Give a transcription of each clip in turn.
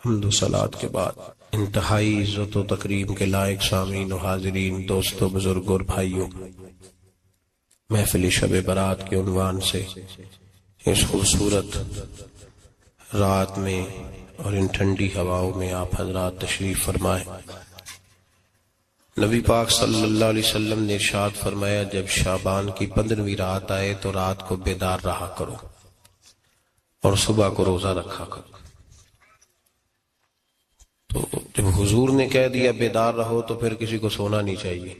حمد و صلات کے بعد انتہائی عزت و تکریم کے لائق سامعین و حاضرین، دوستو، بزرگوں اور بھائیوں، محفل شب برات کے عنوان سے اس خوبصورت رات میں اور ان ٹھنڈی ہواؤں میں آپ حضرات تشریف فرمائیں۔ نبی پاک صلی اللہ علیہ وسلم نے ارشاد فرمایا، جب شعبان کی 15ویں رات آئے تو رات کو بیدار رہا کرو اور صبح کو روزہ رکھا کرو۔ تو جب حضور نے کہہ دیا بیدار رہو تو پھر کسی کو سونا نہیں چاہیے،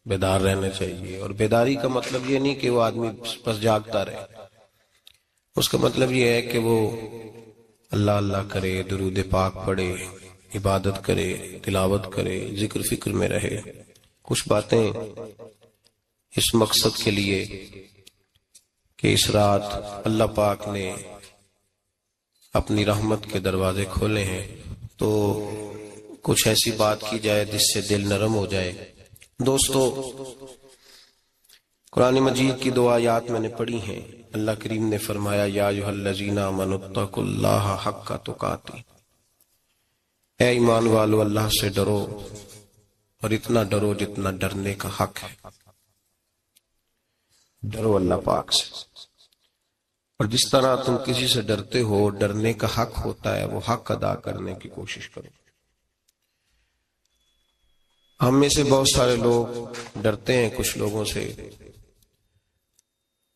بیدار رہنا چاہیے۔ اور بیداری کا مطلب یہ نہیں کہ وہ آدمی بس جاگتا رہے، اس کا مطلب یہ ہے کہ وہ اللہ اللہ کرے، درود پاک پڑھے، عبادت کرے، تلاوت کرے، ذکر فکر میں رہے۔ کچھ باتیں اس مقصد کے لیے کہ اس رات اللہ پاک نے اپنی رحمت کے دروازے کھولے ہیں، تو کچھ ایسی بات کی جائے جس سے دل نرم ہو جائے۔ دوستو، قرآن مجید کی 2 آیات میں نے پڑھی ہیں۔ اللہ کریم نے فرمایا، یا ایھا الذین آمنوا اتقوا اللہ حق تقاتہ، اے ایمان والو اللہ سے ڈرو اور اتنا ڈرو جتنا ڈرنے کا حق ہے۔ ڈرو اللہ پاک سے، اور جس طرح تم کسی سے ڈرتے ہو، ڈرنے کا حق ہوتا ہے، وہ حق ادا کرنے کی کوشش کرو۔ ہم میں سے بہت سارے لوگ ڈرتے ہیں کچھ لوگوں سے،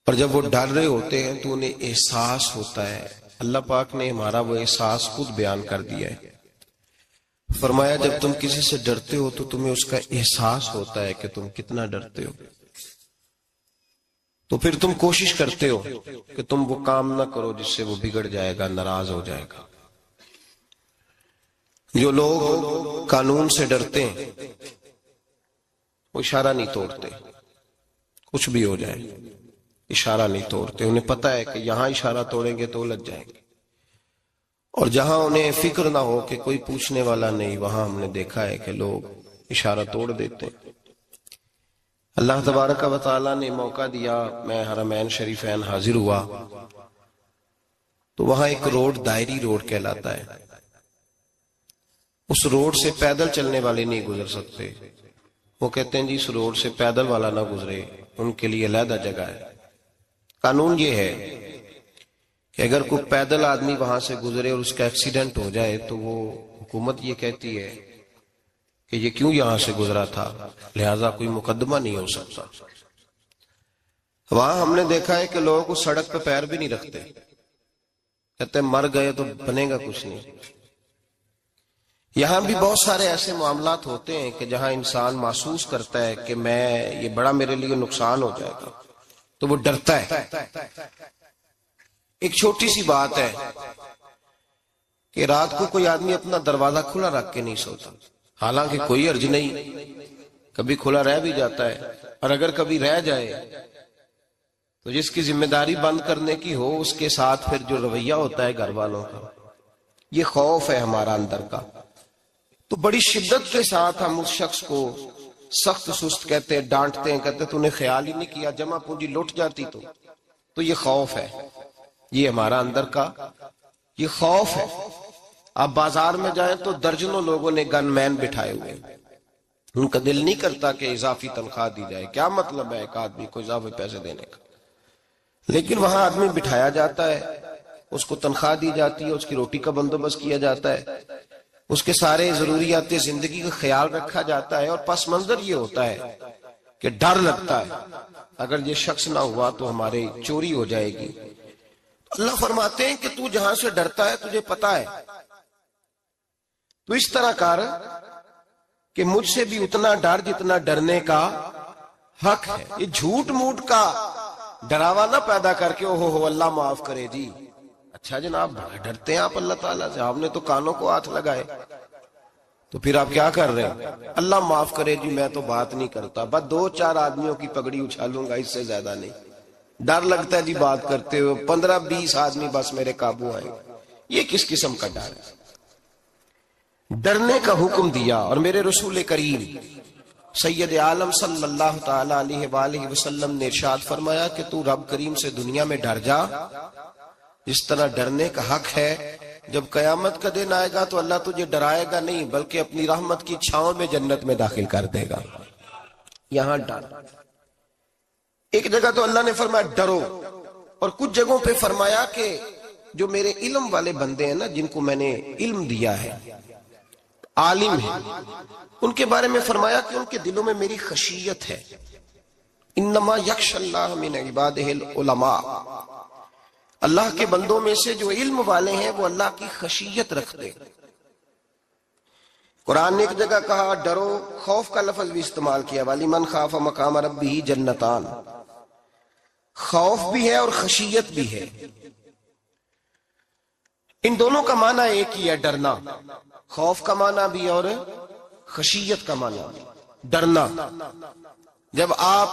اور جب وہ ڈر رہے ہوتے ہیں تو انہیں احساس ہوتا ہے۔ اللہ پاک نے ہمارا وہ احساس خود بیان کر دیا ہے۔ فرمایا، جب تم کسی سے ڈرتے ہو تو تمہیں اس کا احساس ہوتا ہے کہ تم کتنا ڈرتے ہو، تو پھر تم کوشش کرتے ہو کہ تم وہ کام نہ کرو جس سے وہ بگڑ جائے گا، ناراض ہو جائے گا۔ جو لوگ قانون سے ڈرتے ہیں وہ اشارہ نہیں توڑتے، کچھ بھی ہو جائے اشارہ نہیں توڑتے۔ انہیں پتہ ہے کہ یہاں اشارہ توڑیں گے تو الجھ جائیں گے، اور جہاں انہیں فکر نہ ہو کہ کوئی پوچھنے والا نہیں، وہاں ہم نے دیکھا ہے کہ لوگ اشارہ توڑ دیتے ہیں۔ اللہ تبارک و تعالیٰ نے موقع دیا، میں حرمین شریفین حاضر ہوا تو وہاں ایک روڈ دائری روڈ کہلاتا ہے۔ اس روڈ سے پیدل چلنے والے نہیں گزر سکتے۔ وہ کہتے ہیں جی اس روڈ سے پیدل والا نہ گزرے، ان کے لیے علیحدہ جگہ ہے۔ قانون یہ ہے کہ اگر کوئی پیدل آدمی وہاں سے گزرے اور اس کا ایکسیڈنٹ ہو جائے تو وہ حکومت یہ کہتی ہے کہ یہ کیوں یہاں سے گزرا تھا، لہٰذا کوئی مقدمہ نہیں ہو سکتا۔ وہاں ہم نے دیکھا ہے کہ لوگ اس سڑک پہ پیر بھی نہیں رکھتے، کہتے ہیں مر گئے تو بنے گا کچھ نہیں۔ یہاں بھی بہت سارے ایسے معاملات ہوتے ہیں کہ جہاں انسان محسوس کرتا ہے کہ یہ بڑا میرے لیے نقصان ہو جائے گا، تو وہ ڈرتا ہے۔ ایک چھوٹی سی بات ہے کہ رات کو کوئی آدمی اپنا دروازہ کھلا رکھ کے نہیں سوتا، حالانکہ کوئی حرج نہیں، کبھی کھلا رہ بھی جاتا ہے، اور اگر کبھی رہ جائے تو جس کی ذمہ داری بند کرنے کی ہو، اس کے ساتھ پھر جو رویہ ہوتا ہے گھر والوں کا، یہ خوف ہے ہمارا اندر کا، تو بڑی شدت کے ساتھ ہم اس شخص کو سخت سست کہتے ہیں، ڈانٹتے ہیں، کہتے تو نے خیال ہی نہیں کیا، جمع پونجی لٹ جاتی تو یہ خوف ہے، یہ ہمارا اندر کا یہ خوف ہے۔ آپ بازار میں جائیں تو درجنوں لوگوں نے گن مین بٹھائے ہوئے، ان کا دل نہیں کرتا کہ اضافی تنخواہ دی جائے، کیا مطلب ہے ایک آدمی کو اضافی پیسے دینے کا، لیکن وہاں آدمی بٹھایا جاتا ہے، اس کو تنخواہ دی جاتی ہے، اس کی روٹی کا بندوبست کیا جاتا ہے، اس کے سارے ضروریات زندگی کا خیال رکھا جاتا ہے، اور پس منظر یہ ہوتا ہے کہ ڈر لگتا ہے اگر یہ شخص نہ ہوا تو ہمارے چوری ہو جائے گی۔ اللہ فرماتے ہیں کہ تو جہاں سے ڈرتا ہے تجھے پتا ہے، تو اس طرح کر کہ مجھ سے بھی اتنا ڈر جتنا ڈرنے کا حق ہے۔ یہ جھوٹ موٹ کا ڈراوا نہ پیدا کر کے اوہ اللہ معاف کرے جی، اچھا جناب ڈرتے ہیں آپ اللہ تعالیٰ سے، آپ نے تو کانوں کو ہاتھ لگائے، تو پھر آپ کیا کر رہے ہیں؟ اللہ معاف کرے جی میں تو بات نہیں کرتا، بس 2-4 آدمیوں کی پگڑی اچھالوں گا، اس سے زیادہ نہیں۔ ڈر لگتا ہے جی بات کرتے ہوئے، 15-20 آدمی بس میرے قابو آئیں، یہ کس قسم کا ڈر ہے؟ ڈرنے کا حکم دیا، اور میرے رسول کریم سید عالم صلی اللہ تعالی علیہ وآلہ وسلم نے ارشاد فرمایا کہ تو رب کریم سے دنیا میں ڈر جا، جس طرح ڈرنے کا حق ہے جب قیامت کا دن آئے گا تو اللہ تجھے ڈرائے گا نہیں بلکہ اپنی رحمت کی چھاؤں میں جنت میں داخل کر دے گا. یہاں ڈر. ایک جگہ تو اللہ نے فرمایا ڈرو، اور کچھ جگہوں پہ فرمایا کہ جو میرے علم والے بندے ہیں نا، جن کو میں نے علم دیا ہے، عالم ہیں، ان کے بارے میں فرمایا کہ ان کے دلوں میں میری خشیت ہے. انما یخشی اللہ من عبادہ العلماء، اللہ کے بندوں میں سے جو علم والے ہیں وہ اللہ کی خشیت رکھتے. قرآن نے ایک جگہ کہا ڈرو، خوف کا لفظ بھی استعمال کیا، وَلِمَنْ خَافَ مَقَامَ رَبِّهِ جَنَّتَانِ، خوف بھی ہے اور خشیت بھی ہے. ان دونوں کا معنی ایک ہی ہے، ڈرنا. خوف کا معنی بھی اور خشیت کا معنی بھی، ڈرنا. جب آپ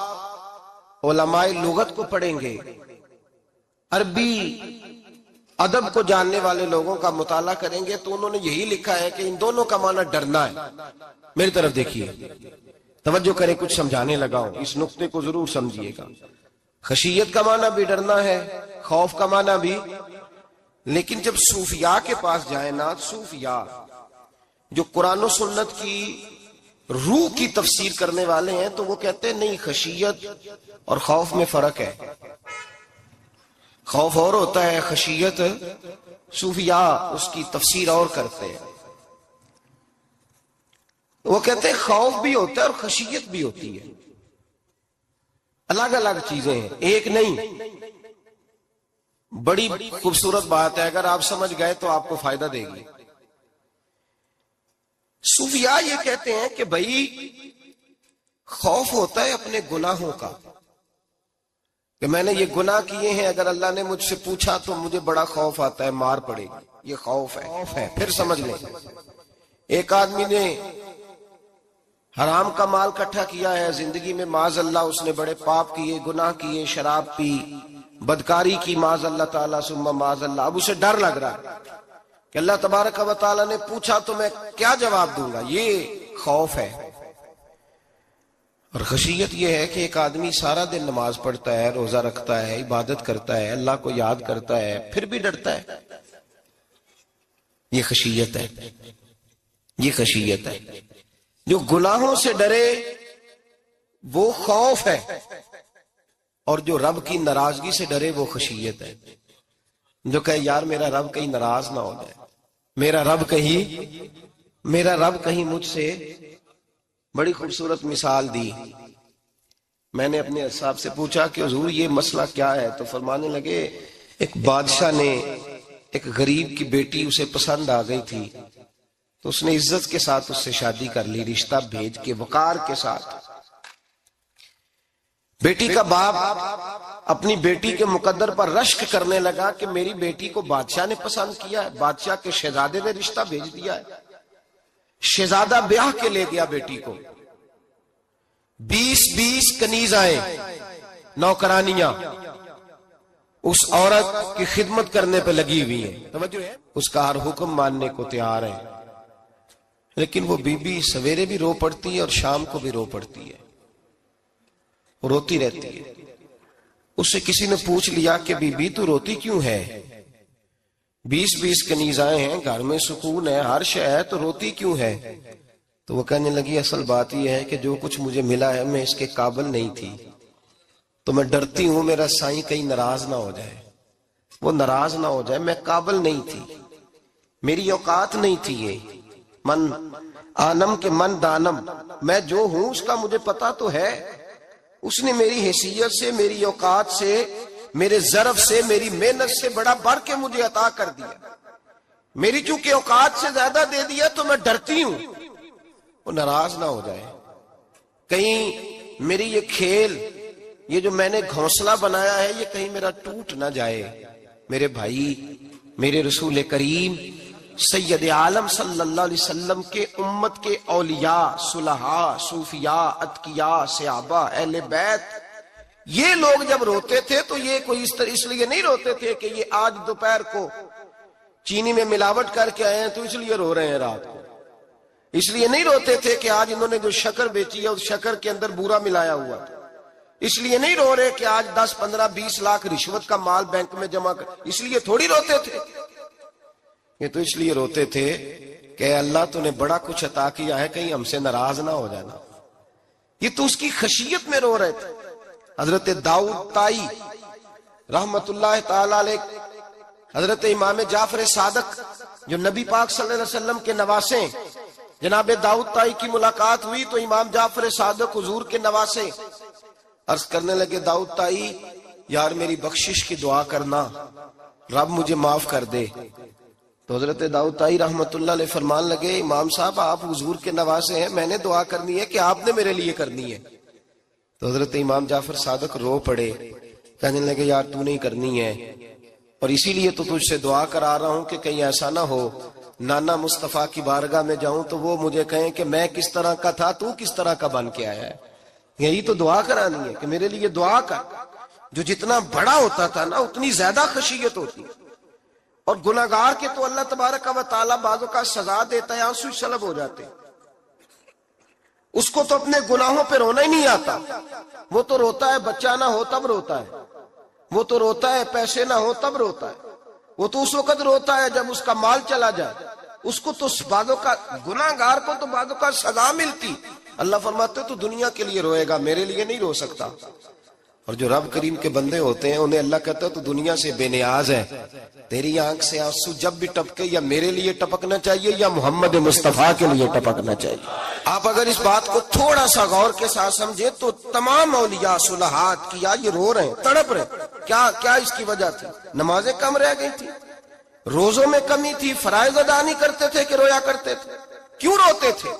علماء لغت کو پڑھیں گے، عربی ادب کو جاننے والے لوگوں کا مطالعہ کریں گے تو انہوں نے یہی لکھا ہے کہ ان دونوں کا معنی ڈرنا ہے. میری طرف دیکھیے، توجہ کریں، کچھ سمجھانے لگا ہوں، اس نقطے کو ضرور سمجھیے گا. خشیت کا معنی بھی ڈرنا ہے، خوف کا معنی بھی. لیکن جب صوفیاء کے پاس جائیں نا، صوفیاء جو قرآن و سنت کی روح کی تفسیر کرنے والے ہیں، تو وہ کہتے ہیں نہیں، خشیت اور خوف میں فرق ہے. خوف اور ہوتا ہے، خشیت صوفیاء اس کی تفسیر اور کرتے ہیں. وہ کہتے ہیں خوف بھی ہوتا ہے اور خشیت بھی ہوتی ہے، الگ الگ چیزیں ہیں، ایک نہیں. بڑی خوبصورت بات ہے، اگر آپ سمجھ گئے تو آپ کو فائدہ دے گی. صوفیاء یہ کہتے ہیں کہ بھائی خوف ہوتا ہے اپنے گناہوں کا، کہ میں نے یہ گناہ کیے ہیں، اگر اللہ نے مجھ سے پوچھا تو مجھے بڑا خوف آتا ہے، مار پڑے گی، یہ خوف ہے. پھر سمجھ لیں، ایک آدمی نے حرام کا مال اکٹھا کیا ہے زندگی میں، معاذ اللہ اس نے بڑے پاپ کیے، گناہ کیے، شراب پی، بدکاری کی، معاذ اللہ تعالیٰ ثم معاذ اللہ. اب اسے ڈر لگ رہا ہے کہ اللہ تبارک و تعالیٰ نے پوچھا تو میں کیا جواب دوں گا. یہ خوف ہے. اور خشیت یہ ہے کہ ایک آدمی سارا دن نماز پڑھتا ہے، روزہ رکھتا ہے، عبادت کرتا ہے، اللہ کو یاد کرتا ہے، پھر بھی ڈرتا ہے. یہ خشیت ہے، یہ خشیت ہے. جو گناہوں سے ڈرے وہ خوف ہے، اور جو رب کی ناراضگی سے ڈرے وہ خشیت ہے. جو کہے یار میرا رب کہیں ناراض نہ ہو جائے، میرا رب کہیں مجھ سے. بڑی خوبصورت مثال دی. میں نے اپنے صاحب سے پوچھا کہ حضور یہ مسئلہ کیا ہے، تو فرمانے لگے ایک بادشاہ نے ایک غریب کی بیٹی اسے پسند آ گئی تھی، تو اس نے عزت کے ساتھ اس سے شادی کر لی، رشتہ بھیج کے وقار کے ساتھ. بیٹی کا باپ اپنی بیٹی کے مقدر پر رشک کرنے لگا کہ میری بیٹی کو بادشاہ نے پسند کیا ہے، بادشاہ کے شہزادے نے رشتہ بھیج دیا ہے. شہزادہ بیاہ کے لے گیا بیٹی کو. 20 کنیزائیں، نوکرانیاں اس عورت کی خدمت کرنے پہ لگی ہوئی ہیں، توجہ ہے، اس کا ہر حکم ماننے کو تیار ہے. لیکن وہ بی بی سویرے بھی رو پڑتی ہے اور شام کو بھی رو پڑتی ہے، روتی رہتی ہے. اس سے کسی نے پوچھ لیا کہ بی بی تو روتی کیوں ہے؟ 20 کنیزائیں ہیں، گھر میں سکون ہے، ہر شے ہے، تو روتی کیوں ہے؟ تو وہ کہنے لگی اصل بات یہ ہے کہ جو کچھ مجھے ملا ہے میں اس کے قابل نہیں تھی، تو میں ڈرتی ہوں میرا سائیں کہیں ناراض نہ ہو جائے، وہ ناراض نہ ہو جائے. میں قابل نہیں تھی، میری اوقات نہیں تھی. یہ من آنم کے من دانم، میں جو ہوں اس کا مجھے پتا تو ہے. اس نے میری حیثیت سے، میری اوقات سے، میرے ظرف سے، میری محنت سے بڑا بڑھ کے مجھے عطا کر دیا. میری چونکہ اوقات سے زیادہ دے دیا تو میں ڈرتی ہوں وہ ناراض نہ ہو جائے، کہیں میری یہ کھیل، یہ جو میں نے گھونسلہ بنایا ہے، یہ کہیں میرا ٹوٹ نہ جائے. میرے بھائی، میرے رسول کریم سید عالم صلی اللہ علیہ وسلم کے امت کے اولیاء، صلحاء، صوفیاء، اتقیاء، صحابہ، اہل بیت، یہ لوگ جب روتے تھے تو یہ کوئی اس لیے نہیں روتے تھے کہ یہ آج دوپہر کو چینی میں ملاوٹ کر کے آئے ہیں تو اس لیے رو رہے ہیں رات کو. اس لیے نہیں روتے تھے کہ آج انہوں نے جو شکر بیچی ہے اس شکر کے اندر بورا ملایا ہوا تھا. اس لیے نہیں رو رہے کہ آج 10 15 20 لاکھ رشوت کا مال بینک میں جمع کر، اس لیے تھوڑی روتے تھے. یہ تو اس لیے روتے تھے کہ اللہ تو نے بڑا کچھ عطا کیا ہے، کہیں ہم سے ناراض نہ ہو جانا. یہ تو اس کی خشیت میں رو رہے تھے. حضرت داؤد طائی رحمت اللہ تعالی علیہ، حضرت امام جعفر صادق جو نبی پاک صلی اللہ علیہ وسلم کے نواسے، جناب داؤد طائی کی ملاقات ہوئی تو امام جعفر صادق حضور کے نواسے عرض کرنے لگے، داؤد طائی یار میری بخشش کی دعا کرنا، رب مجھے معاف کر دے. تو حضرت داؤد طائی رحمت اللہ علیہ فرمان لگے، امام صاحب آپ حضور کے نواسے ہیں، میں نے دعا کرنی ہے کہ آپ نے میرے لیے کرنی ہے؟ تو حضرت امام جعفر صادق رو پڑے، کہنے لگے یار تو نہیں کرنی ہے، اور اسی لیے تو تجھ سے دعا کرا رہا ہوں کہ کہیں ایسا نہ ہو نانا مصطفیٰ کی بارگاہ میں جاؤں تو وہ مجھے کہیں کہ میں کس طرح کا تھا تو کس طرح کا بن کے آیا ہے. یہی تو دعا کرانی ہے کہ میرے لیے دعا کر. جو جتنا بڑا ہوتا تھا نا اتنی زیادہ خشیت ہوتی. اور گناہگار کے تو اللہ تبارک و تعالیٰ بعضوں کا سزا دیتا ہے، آنسو سلب ہو جاتے. اس کو تو اپنے گناہوں پہ رونا ہی نہیں آتا. وہ تو روتا ہے بچہ نہ ہو تب روتا ہے، وہ تو روتا ہے پیسے نہ ہو تب روتا ہے، وہ تو اس وقت روتا ہے جب اس کا مال چلا جائے. اس کو تو بعضوں کا گناہگار کو تو بعضوں کا سزا ملتی. اللہ فرماتے تو دنیا کے لیے روئے گا، میرے لیے نہیں رو سکتا. اور جو رب کریم کے بندے ہوتے ہیں انہیں اللہ کہتا ہے تو دنیا سے بے نیاز ہے، تیری آنکھ سے آنسو جب بھی ٹپکے یا میرے لیے ٹپکنا چاہیے یا محمد مصطفیٰ کے لیے ٹپکنا چاہیے. آپ اگر اس بات کو تھوڑا سا غور کے ساتھ سمجھے تو تمام اولیاء صلحات کیا یہ رو رہے ہیں، تڑپ رہے ہیں. کیا اس کی وجہ تھی؟ نمازیں کم رہ گئی تھی، روزوں میں کمی تھی، فرائض ادا نہیں کرتے تھے کہ رویا کرتے تھے؟ کیوں روتے تھے؟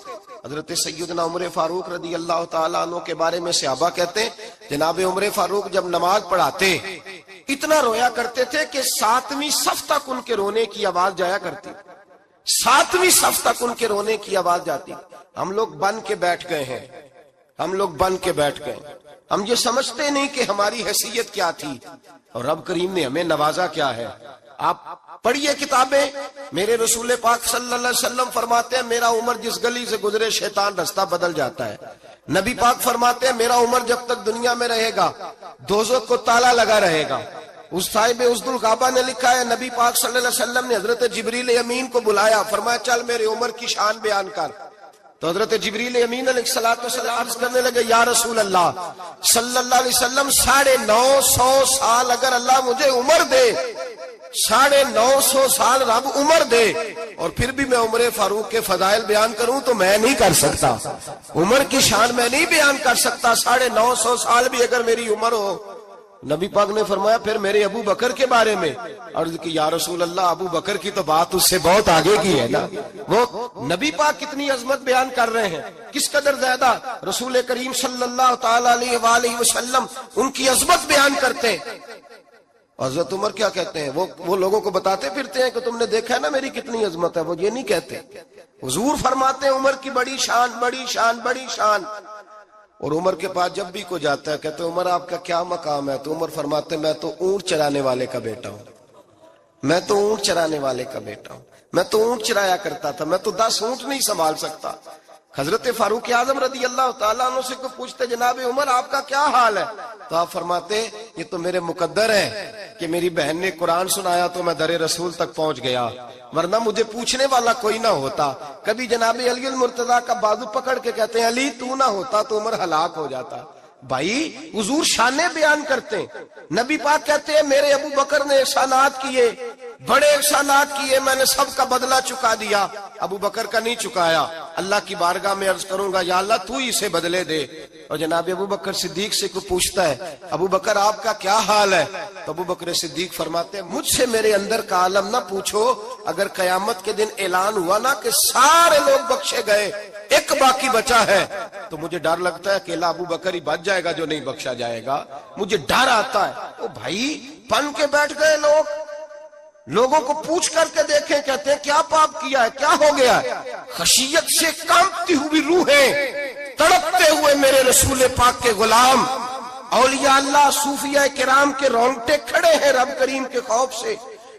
حضرت سیدنا عمر فاروق رضی اللہ تعالیٰ عنہ کے بارے میں صحابہ کہتے ہیں جناب عمر فاروق جب نماز پڑھاتے اتنا رویا کرتے تھے کہ 7ویں صف تک ان کے رونے کی آواز جایا کرتی. 7ویں صف تک ان کے رونے کی آواز جاتی. ہم لوگ بن کے بیٹھ گئے ہیں، ہم لوگ بن کے بیٹھ گئے. ہم یہ سمجھتے نہیں کہ ہماری حیثیت کیا تھی اور رب کریم نے ہمیں نوازا کیا ہے. آپ پڑھیے کتابیں، میرے رسول پاک صلی اللہ علیہ وسلم فرماتے ہیں میرا عمر جس گلی سے گزرے شیطان رستہ بدل جاتا ہے. نبی پاک فرماتے ہیں میرا عمر جب تک دنیا میں رہے گا دوزخ کو تالا لگا رہے گا. اس صاحب عزد الغابہ نے لکھا ہے نبی پاک صلی اللہ علیہ وسلم نے حضرت جبریل امین کو بلایا، فرمایا چل میرے عمر کی شان بیان کر. تو حضرت جبریل امین علیہ السلام عرض کرنے لگے یا رسول اللہ صلی اللہ علیہ وسلم 950 سال اگر اللہ مجھے عمر دے، 950 سال رب عمر دے اور پھر بھی میں عمر فاروق کے فضائل بیان کروں تو میں نہیں کر سکتا. عمر کی شان میں نہیں بیان کر سکتا. 950 سال بھی اگر میری عمر ہو. نبی پاک نے فرمایا پھر میرے ابو بکر کے بارے میں عرض کی یا رسول اللہ ابو بکر کی تو بات اس سے بہت آگے کی ہے نا. وہ نبی پاک کتنی عظمت بیان کر رہے ہیں، کس قدر زیادہ رسول کریم صلی اللہ تعالی علیہ وآلہ وسلم ان کی عظمت بیان کرتے ہیں. حضرت عمر کیا کہتے ہیں؟ وہ لوگوں کو بتاتے پھرتے ہیں کہ تم نے دیکھا ہے نا میری کتنی عظمت ہے. وہ یہ نہیں کہتے. حضور فرماتے ہیں عمر کی بڑی شان بڑی شان بڑی شان. اور عمر کے پاس جب بھی کوئی جاتا ہے کہتے ہیں عمر آپ کا کیا مقام ہے؟ تو عمر فرماتے ہیں میں تو اونٹ چرانے والے کا بیٹا ہوں، میں تو اونٹ چرانے والے کا بیٹا ہوں، میں تو اونٹ چرایا کرتا تھا، میں تو 10 اونٹ نہیں سنبھال سکتا. حضرت فاروق اعظم رضی اللہ تعالیٰ عنہ سے کو پوچھتے جناب عمر آپ کا کیا حال ہے؟ تو آپ فرماتے یہ تو میرے مقدر ہے کہ میری بہن نے قرآن سنایا تو میں در رسول تک پہنچ گیا، ورنہ مجھے پوچھنے والا کوئی نہ ہوتا. کبھی جناب علی المرتضیٰ کا بازو پکڑ کے کہتے ہیں علی تو نہ ہوتا تو عمر ہلاک ہو جاتا. بھائی حضور شانے بیان کرتے ہیں. نبی پاک کہتے ہیں میرے ابو بکر نے احسانات کیے، بڑے احسانات کیے، میں نے سب کا بدلہ چکا دیا. ابو بکر کا نہیں چکایا. اللہ کی بارگاہ میں عرض کروں گا یا اللہ تو ہی اسے بدلے دے. اور جناب ابو بکر صدیق سے کوئی پوچھتا ہے ابو بکر آپ کا کیا حال ہے؟ تو ابو بکر صدیق فرماتے ہیں مجھ سے میرے اندر کا عالم نہ پوچھو. اگر قیامت کے دن اعلان ہوا نا کہ سارے لوگ بخشے گئے ایک باقی بچا ہے تو مجھے ڈر لگتا ہے اکیلا ابو بکر ہی بچ جائے گا جو نہیں بخشا جائے گا. مجھے ڈر آتا ہے. او بھائی بن کے بیٹھ گئے لوگ، لوگوں کو پوچھ کر کے دیکھیں، کہتے ہیں کیا پاپ کیا ہے، کیا ہو گیا ہے؟ خشیت سے کانپتی ہوئی روحیں، تڑپتے ہوئے میرے رسول پاک کے غلام، اولیاء اللہ صوفیاء کرام کے رونگٹے کھڑے ہیں رب کریم کے خوف سے.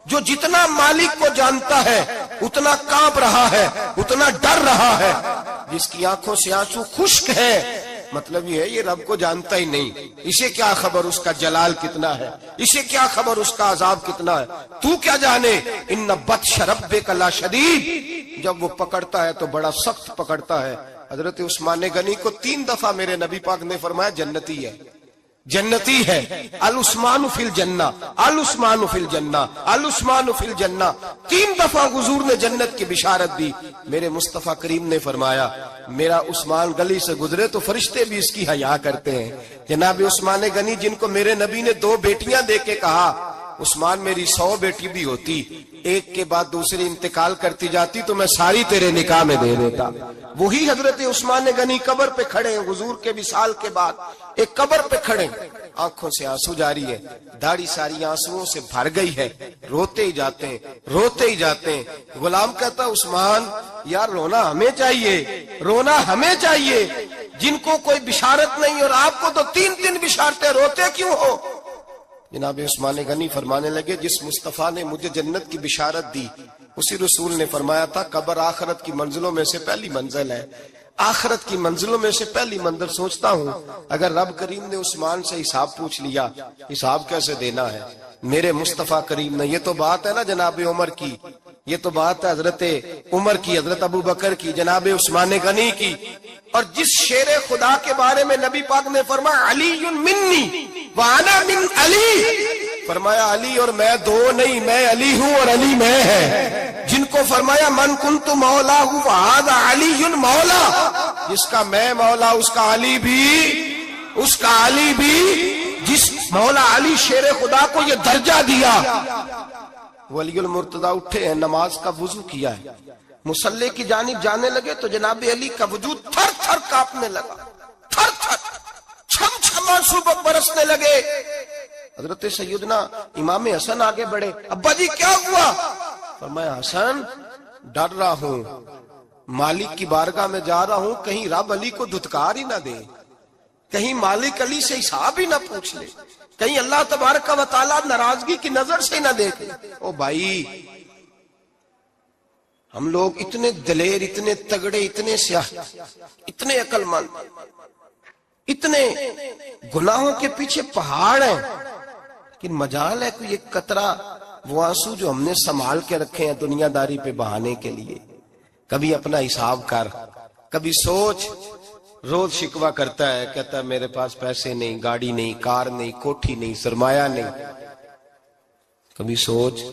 جو جتنا مالک کو جانتا ہے اتنا کانپ رہا ہے، اتنا ڈر رہا ہے. جس کی آنکھوں سے آنسو خشک ہے مطلب یہ ہے یہ رب کو جانتا ہی نہیں، اسے کیا خبر اس کا جلال کتنا ہے، اسے کیا خبر اس کا عذاب کتنا ہے، تو کیا جانے۔ ان بطش ربک لشدید، جب وہ پکڑتا ہے تو بڑا سخت پکڑتا ہے۔ حضرت عثمان غنی کو 3 دفعہ میرے نبی پاک نے فرمایا جنتی ہے، جنتی ہے، العثمان فی الجنہ، العثمان فی الجنہ، العثمان فی الجنہ، 3 دفعہ حضور نے جنت کی بشارت دی۔ میرے مصطفیٰ کریم نے فرمایا میرا عثمان گلی سے گزرے تو فرشتے بھی اس کی حیا کرتے ہیں۔ جناب عثمان غنی جن کو میرے نبی نے 2 بیٹیاں دے کے کہا عثمان میری 100 بیٹی بھی ہوتی، ایک کے بعد دوسری انتقال کرتی جاتی تو میں ساری تیرے نکاح میں دے دیتا، وہی حضرت عثمان غنی قبر پہ کھڑے ہیں حضور کے وصال کے بعد، ایک قبر پہ کھڑے، آنکھوں سے آنسو جاری ہے، داڑھی ساری آنسوؤں سے بھر گئی ہے، روتے ہی جاتے ہیں، روتے ہی جاتے ہیں۔ غلام کہتا عثمان یار رونا ہمیں چاہیے، رونا ہمیں چاہیے، جن کو کوئی بشارت نہیں اور آپ کو تو 3 بشارتیں، روتے کیوں ہو؟ جناب عثمان غنی فرمانے لگے جس مصطفیٰ نے مجھے جنت کی بشارت دی اسی رسول نے فرمایا تھا قبر آخرت کی منزلوں میں سے پہلی منزل ہے، آخرت کی منزلوں میں سے پہلی منزل۔ سوچتا ہوں اگر رب کریم نے عثمان سے حساب پوچھ لیا حساب کیسے دینا ہے؟ میرے مصطفیٰ کریم نے، یہ تو بات ہے نا جناب عمر کی، یہ تو بات ہے حضرت عمر کی، حضرت ابو بکر کی، جناب عثمان غنی کی، اور جس شیر خدا کے بارے میں نبی پاک نے فرمایا علی منی وانا من علی، فرمایا علی اور میں 2 نہیں، میں علی ہوں اور علی میں ہے، جن کو فرمایا من کنت مولا ہوں فہذا علی مولا، جس کا میں مولا اس کا علی بھی، اس کا علی بھی، جس مولا علی شیر خدا کو یہ درجہ دیا۔ ولی المرتضی اٹھے ہیں، نماز کا وضو کیا ہے، مصلی کی جانب جانے لگے تو جناب علی کا وجود تھر تھر کانپنے لگا، تھر تھر، چھم چھم آنسو برسنے لگے۔ حضرت سیدنا امام حسن آگے بڑھے، ابا جی کیا ہوا؟ فرمایا حسن ڈر رہا ہوں، مالک کی بارگاہ میں جا رہا ہوں، کہیں رب علی کو دھتکار ہی نہ دے، کہیں مالک علی سے حساب ہی نہ پوچھ لے، کہیں اللہ تبارک و تعالیٰ ناراضگی کی نظر سے نہ دیکھے۔ او بھائی ہم لوگ اتنے دلیر، اتنے تگڑے، اتنے سیاہ، اتنے عقل مند، اتنے گناہوں کے پیچھے پہاڑ ہیں، لیکن مجال ہے کوئی ایک قطرہ وہ آنسو جو ہم نے سنبھال کے رکھے ہیں دنیا داری پہ بہانے کے لیے۔ کبھی اپنا حساب کر، کبھی سوچ، روز شکوہ کرتا ہے، کہتا ہے میرے پاس پیسے نہیں، گاڑی نہیں، کار نہیں، کوٹھی نہیں، سرمایہ نہیں۔ کبھی سوچ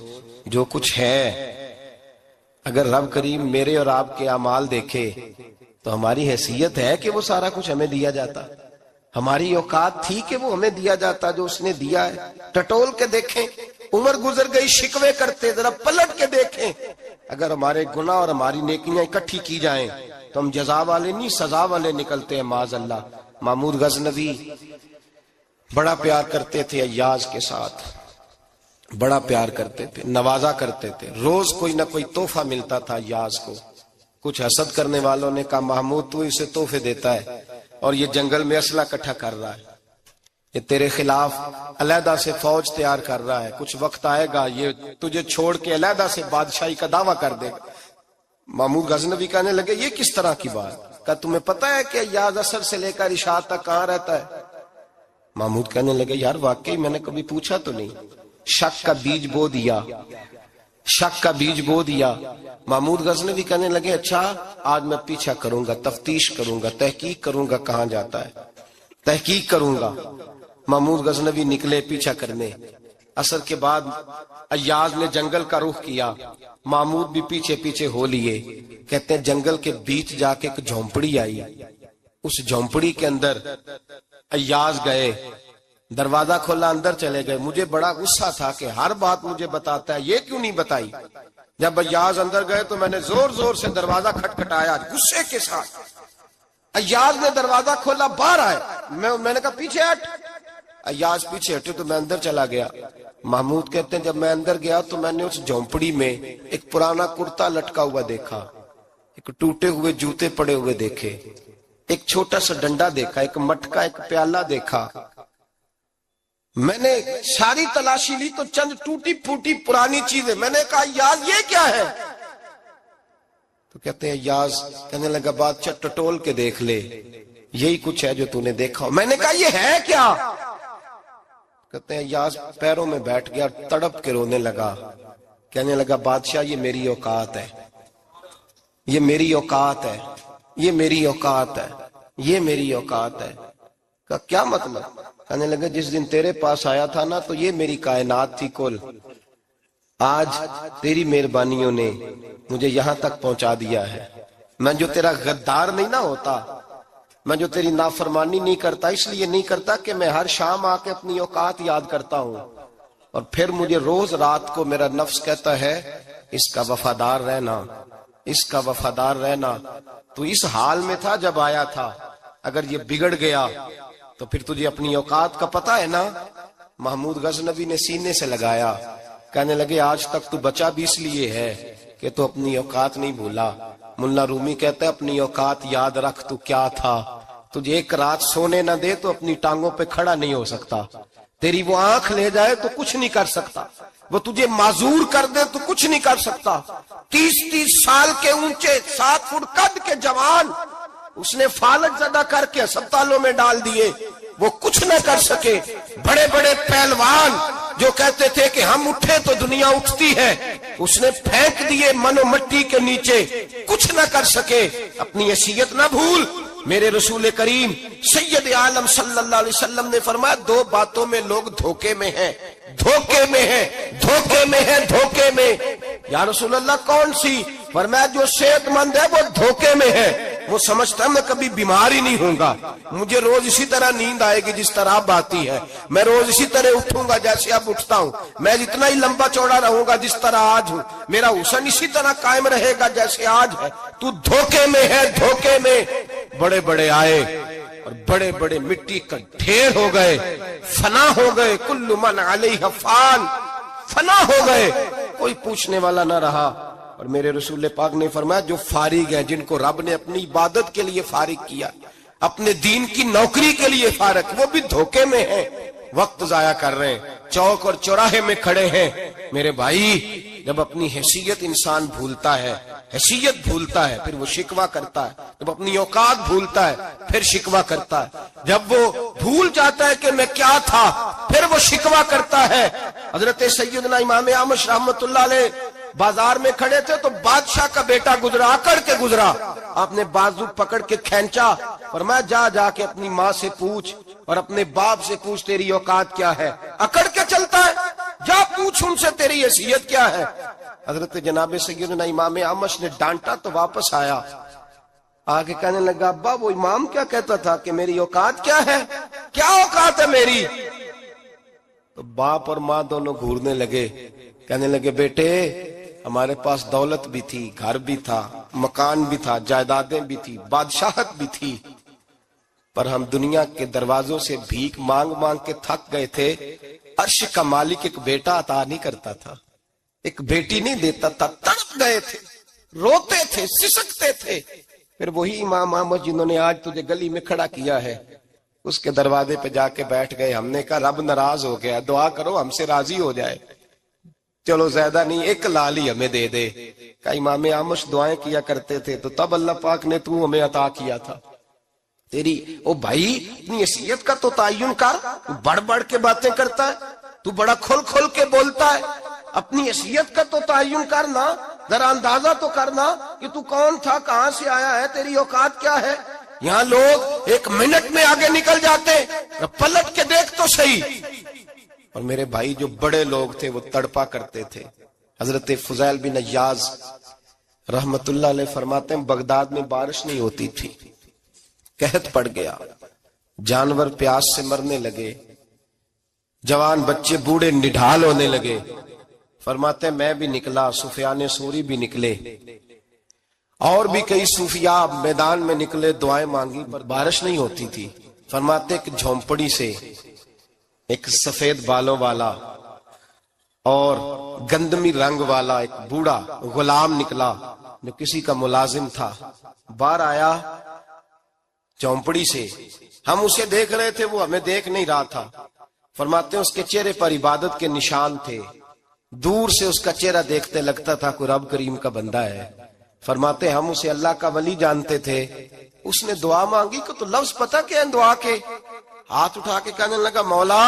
جو کچھ ہے اگر رب کریم میرے اور آپ کے اعمال دیکھے تو ہماری حیثیت ہے کہ وہ سارا کچھ ہمیں دیا جاتا، ہماری اوقات تھی کہ وہ ہمیں دیا جاتا جو اس نے دیا ہے۔ ٹٹول کے دیکھیں، عمر گزر گئی شکوے کرتے، ذرا پلٹ کے دیکھیں، اگر ہمارے گناہ اور ہماری نیکیاں اکٹھی کی جائیں تو ہم جزا والے نہیں سزا والے نکلتے ہیں معاذ اللہ۔ محمود غزنوی بڑا پیار کرتے تھے ایاز کے ساتھ، بڑا پیار کرتے تھے، نوازا کرتے تھے، روز کوئی نہ کوئی تحفہ ملتا تھا ایاز کو۔ کچھ حسد کرنے والوں نے کہا محمود تو اسے تحفے دیتا ہے اور یہ جنگل میں اسلحہ اکٹھا کر رہا ہے، یہ تیرے خلاف علیحدہ سے فوج تیار کر رہا ہے، کچھ وقت آئے گا یہ تجھے چھوڑ کے علیحدہ سے بادشاہی کا دعویٰ کر دے گا۔ محمود غزنوی کہنے لگے یہ کس طرح کی بات؟ کہا تمہیں پتہ ہے کہ ایاز عصر سے لے کر عشاء تک کہاں رہتا ہے؟ محمود کہنے لگے یار واقعی میں نے کبھی پوچھا تو نہیں، شک کا بیج بو دیا، شک کا بیج بو دیا۔ محمود غزنوی کہنے لگے اچھا آج میں پیچھا کروں گا، تفتیش کروں گا، تحقیق کروں گا کہاں جاتا ہے، تحقیق کروں گا۔ محمود غزنوی نکلے پیچھا کرنے۔ عصر کے بعد ایاز نے جنگل کا رخ کیا، محمود بھی پیچھے پیچھے ہو لیے۔ کہتے ہیں جنگل کے بیچ جا کے ایک جھونپڑی آئی، اس جھونپڑی کے اندر ایاز گئے، دروازہ کھولا، اندر چلے گئے۔ مجھے بڑا غصہ تھا کہ ہر بات مجھے بتاتا ہے، یہ کیوں نہیں بتائی؟ جب ایاز اندر گئے تو میں نے زور زور سے دروازہ کھٹکھٹایا غصے کے ساتھ۔ ایاز نے دروازہ کھولا، باہر آئے، میں نے کہا پیچھے ہٹ۔ ایاز پیچھے ہٹے تو میں اندر چلا گیا۔ محمود کہتے ہیں جب میں اندر گیا تو میں نے اس جھونپڑی میں ایک پرانا کرتا لٹکا ہوا دیکھا، ایک ٹوٹے ہوئے جوتے پڑے ہوئے دیکھے، ایک چھوٹا سا ڈنڈا دیکھا، ایک مٹکا، ایک پیالہ دیکھا۔ میں نے ساری تلاشی لی تو چند ٹوٹی پھوٹی پرانی چیزیں، میں نے کہا یار یہ کیا ہے؟ تو کہتے ہیں یاز، کہنے لگا بادشاہ ٹٹول کے دیکھ لے، یہی کچھ ہے جو تو نے دیکھا. میں نے کہا یہ ہے کیا؟ کہتے ہیں یاز پیروں میں بیٹھ گیا، تڑپ کے رونے لگا. کہنے لگا بادشاہ یہ میری اوقات ہے، یہ میری اوقات ہے، یہ میری اوقات ہے، یہ میری اوقات ہے. کہا کیا مطلب؟ کہنے لگا جس دن تیرے پاس آیا تھا نا تو یہ میری کائنات تھی کل، آج تیری مہربانیوں نے مجھے یہاں تک پہنچا دیا ہے. میں جو تیرا غدار نہیں نہ ہوتا، میں جو تیری نافرمانی نہیں کرتا، اس لیے نہیں کرتا کہ میں ہر شام آ کے اپنی اوقات یاد کرتا ہوں، اور پھر مجھے روز رات کو میرا نفس کہتا ہے اس کا وفادار رہنا، اس کا وفادار رہنا. تو اس حال میں تھا جب آیا تھا، اگر یہ بگڑ گیا تو پھر تجھے اپنی اوقات کا پتہ ہے نا. محمود غزنوی نے سینے سے لگایا. کہنے لگے آج تک تو بچا بھی اس لیے ہے کہ تو اپنی اوقات نہیں بھولا. ملا رومی کہتا ہے اپنی اوقات یاد رکھ، تو کیا تھا. تجھے ایک رات سونے نہ دے تو اپنی ٹانگوں پہ کھڑا نہیں ہو سکتا. تیری وہ آنکھ لے جائے تو کچھ نہیں کر سکتا. وہ تجھے معذور کر دے تو کچھ نہیں کر سکتا. 30 سال کے اونچے 7 فٹ قد کے جوان اس نے فالج زدہ کر کے ہسپتالوں میں ڈال دیے، وہ کچھ نہ کر سکے. بڑے بڑے پہلوان جو کہتے تھے کہ ہم اٹھے تو دنیا اٹھتی ہے، اس نے پھینک دیے من و مٹی کے نیچے، کچھ نہ کر سکے. اپنی حیثیت نہ بھول. میرے رسول کریم سید عالم صلی اللہ علیہ وسلم نے فرمایا 2 باتوں میں لوگ دھوکے میں ہیں، دھوکے میں ہیں، دھوکے میں ہیں، دھوکے میں. یا رسول اللہ کون سی؟ فرمایا جو صحت مند ہے وہ دھوکے میں ہے. وہ سمجھتا ہے میں کبھی بیمار ہی نہیں ہوں گا، مجھے روز اسی طرح نیند آئے گی جس طرح اب آتی ہے، میں روز اسی طرح اٹھوں گا جیسے اب اٹھتا ہوں، میں اتنا ہی لمبا چوڑا رہوں گا جس طرح آج ہوں، میرا حسن اسی طرح قائم رہے گا جیسے آج ہے. تو دھوکے میں ہے، دھوکے میں. بڑے بڑے آئے اور بڑے بڑے مٹی کا ڈھیر ہو گئے، فنا ہو گئے. کل من علیہ فان، فنا ہو گئے، کوئی پوچھنے والا نہ رہا. اور میرے رسول پاک نے فرمایا جو فارغ ہیں، جن کو رب نے اپنی عبادت کے لیے فارغ کیا، اپنے دین کی نوکری کے لیے فارغ، وہ بھی دھوکے میں ہیں، وقت ضائع کر رہے ہیں، چوک اور چوراہے میں کھڑے ہیں. میرے بھائی جب اپنی حیثیت انسان بھولتا ہے، حیثیت بھولتا ہے، پھر وہ شکوہ کرتا ہے. جب اپنی اوقات بھولتا ہے پھر شکوہ کرتا ہے. جب وہ بھول جاتا ہے کہ میں کیا تھا پھر وہ شکوہ کرتا ہے. حضرت سیدنا امام اعمش رحمت اللہ علیہ بازار میں کھڑے تھے تو بادشاہ کا بیٹا گزرا، اکڑ کے گزرا. آپ نے بازو پکڑ کے کھینچا، فرمایا جا کے اپنی ماں سے پوچھ اور اپنے باپ سے پوچھ تیری اوقات کیا ہے. اکڑ کے چلتا ہے، جا پوچھ ان سے تیری حیثیت کیا ہے. حضرت جناب سیدنا امام اعمش نے ڈانٹا تو واپس آیا، آگے کہنے لگا ابا وہ امام کیا کہتا تھا کہ میری اوقات کیا ہے، کیا اوقات ہے میری. تو باپ اور ماں دونوں گھورنے لگے، کہنے لگے بیٹے ہمارے پاس دولت بھی تھی، گھر بھی تھا، مکان بھی تھا، جائیدادیں بھی تھی، بادشاہت بھی تھی، پر ہم دنیا کے دروازوں سے بھیک مانگ مانگ کے تھک گئے تھے. عرش کا مالک ایک بیٹا عطا نہیں کرتا تھا، ایک بیٹی نہیں دیتا تھا، تڑپ گئے تھے، روتے تھے، سسکتے تھے. پھر وہی امام احمد جنہوں نے آج تجھے گلی میں کھڑا کیا ہے اس کے دروازے پہ جا کے بیٹھ گئے. ہم نے کہا رب ناراض ہو گیا، دعا کرو ہم سے راضی ہو جائے، چلو زیادہ نہیں 1 لال ہی ہمیں دے دے. کہ امام اعمش دعائیں کیا کرتے تھے تو تب اللہ پاک نے تو ہمیں عطا کیا تھا. تیری او بھائی اپنی حیثیت کا تو تعین کر، تو بڑھ بڑھ کے باتیں کرتا ہے، تو بڑا کھل کھل کے بولتا ہے. اپنی حیثیت کا تو تعین کرنا، ذرا اندازہ تو کرنا کہ تو کون تھا، کہاں سے آیا ہے، تیری اوقات کیا ہے. یہاں لوگ 1 منٹ میں آگے نکل جاتے، پلٹ کے دیکھ تو صحیح. اور میرے بھائی جو بڑے لوگ تھے وہ تڑپا کرتے تھے. حضرت فضیل بن عیاض رحمت اللہ علیہ فرماتے ہیں بغداد میں بارش نہیں ہوتی تھی، قحط پڑ گیا، جانور پیاس سے مرنے لگے، جوان بچے بوڑھے نڈھال ہونے لگے. فرماتے ہیں میں بھی نکلا، سفیان ثوری بھی نکلے، اور بھی کئی صوفیاء میدان میں نکلے، دعائیں مانگی پر بارش نہیں ہوتی تھی. فرماتے ایک جھونپڑی سے ایک سفید بالوں والا اور گندمی رنگ والا ایک بوڑھا غلام نکلا جو کسی کا ملازم تھا. باہر آیا جھونپڑی سے، ہم اسے دیکھ رہے تھے، وہ ہمیں دیکھ نہیں رہا تھا. فرماتے ہیں اس کے چہرے پر عبادت کے نشان تھے، دور سے اس کا چہرہ دیکھتے لگتا تھا کوئی رب کریم کا بندہ ہے. فرماتے ہم اسے اللہ کا ولی جانتے تھے، اس نے دعا مانگی کہ تو لفظ پتہ کیا ہے دعا کے، ہاتھ اٹھا کے کہنے لگا مولا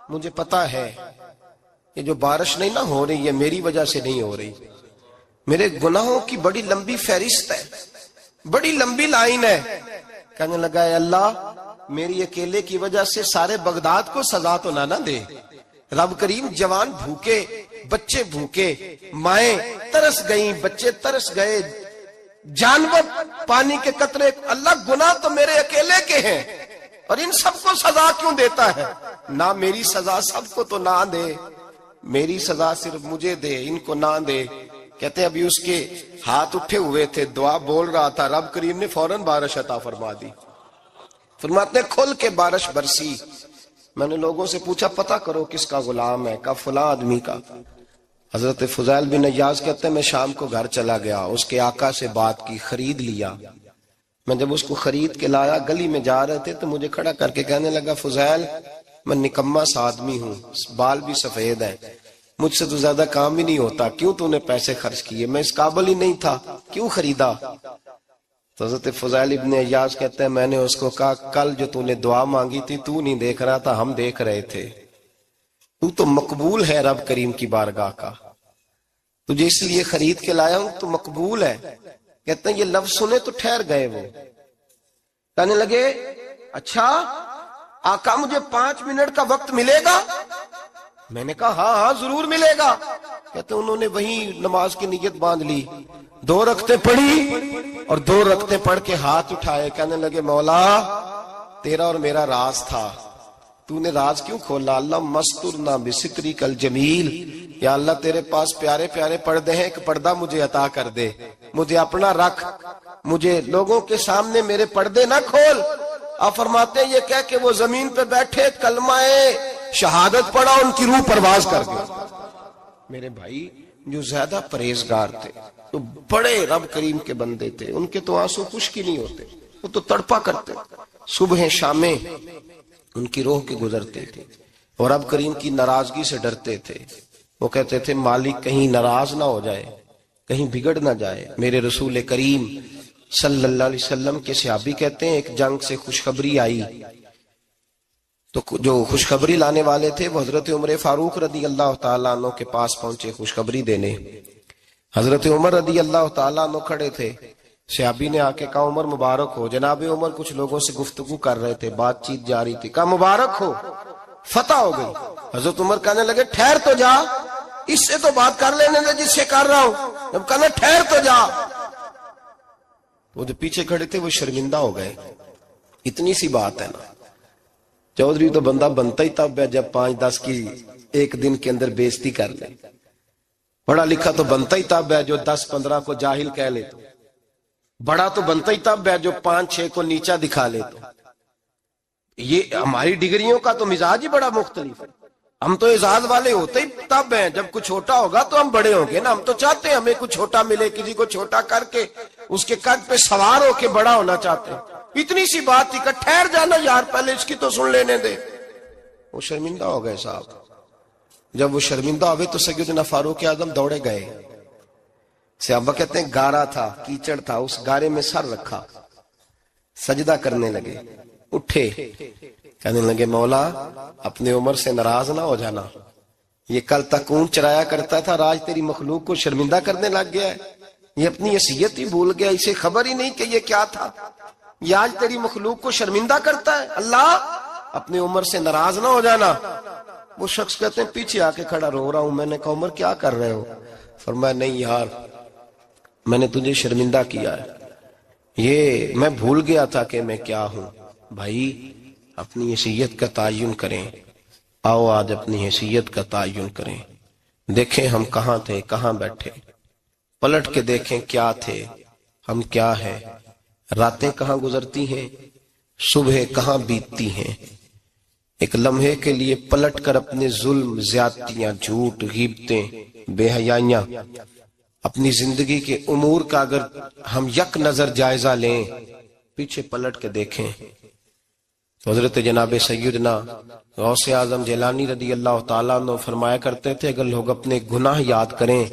مجھے پتا ہے یہ جو بارش نہیں نہ ہو رہی ہے میری وجہ سے نہیں ہو رہی، میرے گناہوں کی بڑی لمبی فہرست ہے، بڑی لمبی لائن ہے۔ کہنے لگا اے اللہ میری اکیلے کی وجہ سے سارے بغداد کو سزا تو نہ دے۔ رب کریم جوان بھوکے، بچے بھوکے، مائیں ترس گئیں، بچے ترس گئے، جانور پانی کے قطرے، اللہ گناہ تو میرے اکیلے کے ہیں اور ان سب کو سزا کیوں دیتا ہے؟ نہ میری سزا سب کو تو نہ دے، میری سزا صرف مجھے دے، ان کو نہ دے۔ کہتے ہیں ابھی اس کے ہاتھ اٹھے ہوئے تھے، دعا بول رہا تھا، رب کریم نے فوراً بارش عطا فرما دی۔ فرماتے کھل کے بارش برسی۔ میں نے لوگوں سے پوچھا پتہ کرو کس کا غلام ہے، کہا فلاں آدمی کا۔ حضرت فضیل بن عیاض کہتے ہیں میں شام کو گھر چلا گیا، اس کے آقا سے بات کی، خرید لیا۔ میں جب اس کو خرید کے لایا، گلی میں جا رہے تھے تو مجھے کھڑا کر کے کہنے لگا فضیل میں نکما سا آدمی ہوں، بال بھی سفید ہیں، مجھ سے تو زیادہ کام ہی نہیں ہوتا، کیوں تو نے پیسے خرچ کیے؟ میں اس قابل ہی نہیں تھا، کیوں خریدا؟ تو حضرت فضیل ابن عیاض کہتے ہیں میں نے اس کو کہا کل جو تو نے دعا مانگی تھی تو نہیں دیکھ رہا تھا، ہم دیکھ رہے تھے، تو مقبول ہے رب کریم کی بارگاہ کا، تجھے اس لیے خرید کے لایا ہوں، تو مقبول ہے۔ کہتے ہیں یہ لفظ سنے تو ٹھہر گئے، وہ کہنے لگے اچھا آقا مجھے 5 منٹ کا وقت ملے گا؟ میں نے کہا ہاں ہاں ضرور ملے گا۔ کہتے ہیں انہوں نے وہیں نماز کی نیت باندھ لی، 2 رکعتیں پڑھی اور 2 رکعتیں پڑھ کے ہاتھ اٹھائے، کہنے لگے مولا تیرا اور میرا راز تھا، تو نے راز کیوں کھولا؟ اللہ مسترنا بستری کل جمیل، یا اللہ تیرے پاس پیارے پیارے پردے ہیں، ایک پردہ مجھے عطا کر دے، مجھے اپنا رکھ، مجھے لوگوں کے سامنے میرے پردے نہ کھول۔ آپ فرماتے ہیں یہ کہہ کہ وہ زمین پہ بیٹھے کلمہ شہادت پڑھا، ان کی روح پرواز کر گئی۔ میرے بھائی جو زیادہ پرہیزگار تھے، جو بڑے رب کریم کے بندے تھے، ان کے تو آنسو خشک ہی نہیں ہوتے، وہ تو تڑپا کرتے، صبح شامیں ان کی روح کے گزرتے تھے اور رب کریم کی ناراضگی سے ڈرتے تھے۔ وہ کہتے تھے مالک کہیں ناراض نہ ہو جائے، کہیں بگڑ نہ جائے۔ میرے رسول کریم صلی اللہ علیہ وسلم کے صحابی کہتے ہیں ایک جنگ سے خوشخبری آئی، تو جو خوشخبری لانے والے تھے وہ حضرت عمر فاروق رضی اللہ تعالیٰ عنہ کے پاس پہنچے خوشخبری دینے۔ حضرت عمر رضی اللہ تعالیٰ عنہ کھڑے تھے، صحابی نے آ کے کہا عمر مبارک ہو۔ جناب عمر کچھ لوگوں سے گفتگو کر رہے تھے، بات چیت جاری تھی، کہا مبارک ہو فتح ہو گئی۔ حضرت عمر کہنے لگے ٹھہر تو جا، اس سے تو بات کر لینے دے جس سے کر رہا ہوں، جب کہنا ٹھہر تو جا۔ وہ جو پیچھے کھڑے تھے وہ شرمندہ ہو گئے، اتنی سی بات ہے نا، چودھری تو بندہ بنتا ہی تب ہے جب 5-10 کی ایک دن کے اندر بےزتی کر لے، پڑھا لکھا تو بنتا ہی تب ہے جو 10-15 کو جاہل کہہ لے، تو بڑا تو بنتا ہی تب ہے جو 5-6 کو نیچا دکھا لے۔ تو یہ ہماری ڈگریوں کا تو مزاج ہی بڑا مختلف ہے، ہم تو اعزاز والے ہوتے ہی تب ہیں جب کچھ چھوٹا ہوگا تو ہم بڑے ہوں گے نا، ہم تو چاہتے ہیں ہمیں کچھ چھوٹا ملے، کسی کو چھوٹا کر کے اس کے قد پہ سوار ہو کے بڑا ہونا چاہتے ہیں۔ اتنی سی بات تھی کہ ٹھہر جانا یار پہلے اس کی تو سن لینے دے۔ وہ شرمندہ ہو گئے صاحب، جب وہ شرمندہ ہوئے تو سیدنا فاروق اعظم دوڑے گئے۔ صحابہ کہتے ہیں گارا تھا، کیچڑ تھا، اس گارے میں سر رکھا، سجدہ کرنے لگے، اٹھے، کہنے لگے مولا اپنے عمر سے ناراض نہ ہو جانا، یہ کل تک اونٹ چرایا کرتا تھا، آج تیری مخلوق کو شرمندہ کرنے لگ گیا ہے، یہ اپنی حیثیت ہی بھول گیا، اسے خبر ہی نہیں کہ یہ کیا تھا، یہ آج تیری مخلوق کو شرمندہ کرتا ہے۔ اللہ اپنے عمر سے ناراض نہ ہو جانا۔ وہ شخص کہتے ہیں پیچھے آ کے کھڑا رو رہا ہوں، میں نے کہا عمر کیا کر رہے ہو؟ فرمایا نہیں یار میں نے تجھے شرمندہ کیا ہے، یہ میں بھول گیا تھا کہ میں کیا ہوں۔ بھائی اپنی حیثیت کا تعین کریں، آؤ آج اپنی حیثیت کا تعین کریں، دیکھیں ہم کہاں تھے، کہاں بیٹھے، پلٹ کے دیکھیں کیا تھے، ہم کیا ہیں، راتیں کہاں گزرتی ہیں، صبح کہاں بیتتی ہیں۔ ایک لمحے کے لیے پلٹ کر اپنے ظلم، زیادتیاں، جھوٹ، غیبتیں، بے حیائیاں، اپنی زندگی کے امور کا اگر ہم یک نظر جائزہ لیں، پیچھے پلٹ کے دیکھیں تو حضرت جناب سیدنا غوث اعظم جیلانی رضی اللہ تعالیٰ عنہ فرمایا کرتے تھے اگر لوگ اپنے گناہ یاد کریں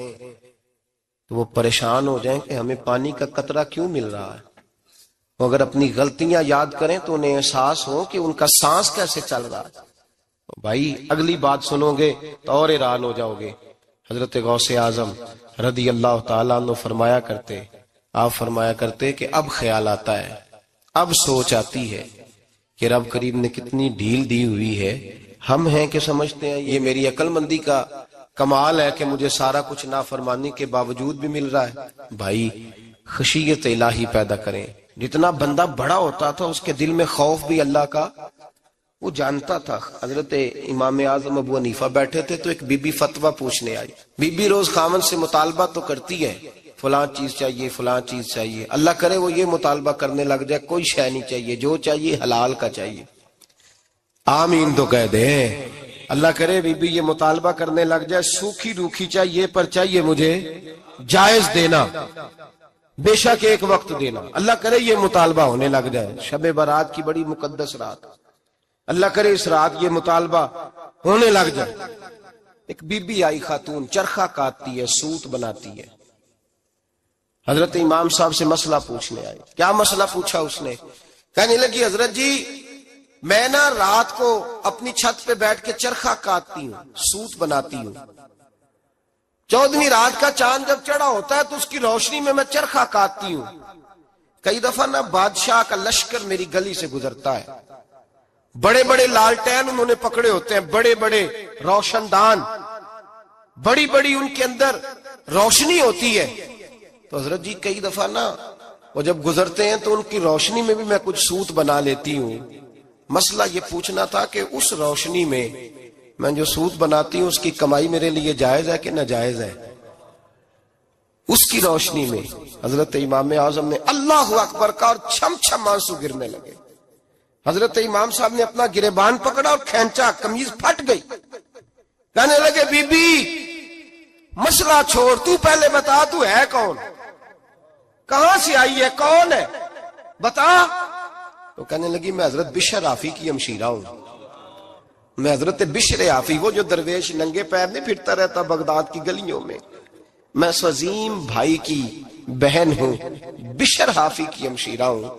تو وہ پریشان ہو جائیں کہ ہمیں پانی کا قطرہ کیوں مل رہا ہے. وہ اگر اپنی غلطیاں یاد کریں تو انہیں احساس ہو کہ ان کا سانس کیسے چل رہا ہے. بھائی اگلی بات سنو گے تو اور حیران ہو جاؤ گے. حضرت غوث اعظم رضی اللہ تعالیٰ عنہ فرمایا کرتے کہ اب خیال آتا ہے، اب سوچ آتی ہے کہ رب کریم نے کتنی ڈھیل دی ہوئی ہے. ہم ہیں کہ سمجھتے ہیں یہ میری عقل مندی کا کمال ہے کہ مجھے سارا کچھ نافرمانی کے باوجود بھی مل رہا ہے. بھائی خشیت الہی پیدا کریں. جتنا بندہ بڑا ہوتا تھا اس کے دل میں خوف بھی اللہ کا وہ جانتا تھا. حضرت امام اعظم ابو حنیفہ بیٹھے تھے تو ایک بی بی فتویٰ پوچھنے آئی. بی بی روز خاوند سے مطالبہ تو کرتی ہے، فلاں چیز چاہیے فلاں چیز چاہیے. اللہ کرے وہ یہ مطالبہ کرنے لگ جائے کوئی شے نہیں چاہیے، جو چاہیے حلال کا چاہیے. آمین تو کہہ دے. اللہ کرے بی بی یہ مطالبہ کرنے لگ جائے سوکھی روکھی چاہیے پر چاہیے مجھے جائز دینا، بے شک ایک وقت دینا. اللہ کرے یہ مطالبہ ہونے لگ جائے. شب برات کی بڑی مقدس رات، اللہ کرے اس رات یہ مطالبہ ہونے لگ جائے. ایک بی بی آئی خاتون، چرخہ کاٹتی ہے، سوت بناتی ہے. حضرت امام صاحب سے مسئلہ پوچھنے آئی. کیا مسئلہ پوچھا اس نے؟ کہنے لگی حضرت جی میں نا رات کو اپنی چھت پہ بیٹھ کے چرخہ کاٹتی ہوں، سوت بناتی ہوں. 14ویں رات کا چاند جب چڑھا ہوتا ہے تو اس کی روشنی میں چرخہ کاٹتی ہوں. کئی دفعہ نا بادشاہ کا لشکر میری گلی سے گزرتا ہے، بڑے بڑے لالٹین انہوں نے پکڑے ہوتے ہیں، بڑے بڑے روشن دان، بڑی بڑی ان کے اندر روشنی ہوتی ہے. تو حضرت جی کئی دفعہ نا وہ جب گزرتے ہیں تو ان کی روشنی میں بھی میں کچھ سوت بنا لیتی ہوں. مسئلہ یہ پوچھنا تھا کہ اس روشنی میں جو سوت بناتی ہوں اس کی کمائی میرے لیے جائز ہے کہ ناجائز ہے؟ اس کی روشنی میں حضرت امام اعظم نے اللہ اکبر کا اور چھم چھم آنسو گرنے لگے. حضرت امام صاحب نے اپنا گریبان پکڑا اور کھینچا، قمیض پھٹ گئی. کہنے لگے بی بی مسئلہ چھوڑ، تو پہلے بتا تو ہے کون، کہاں سے آئی ہے، کون ہے بتا. تو کہنے لگی میں حضرت بشر حافی کی ہمشیرہ ہوں، میں حضرت بشر حافی، وہ جو درویش ننگے پیر نہیں پھرتا رہتا بغداد کی گلیوں میں، میں اس عظیم بھائی کی بہن ہوں، بشر حافی کی ہمشیرہ ہوں.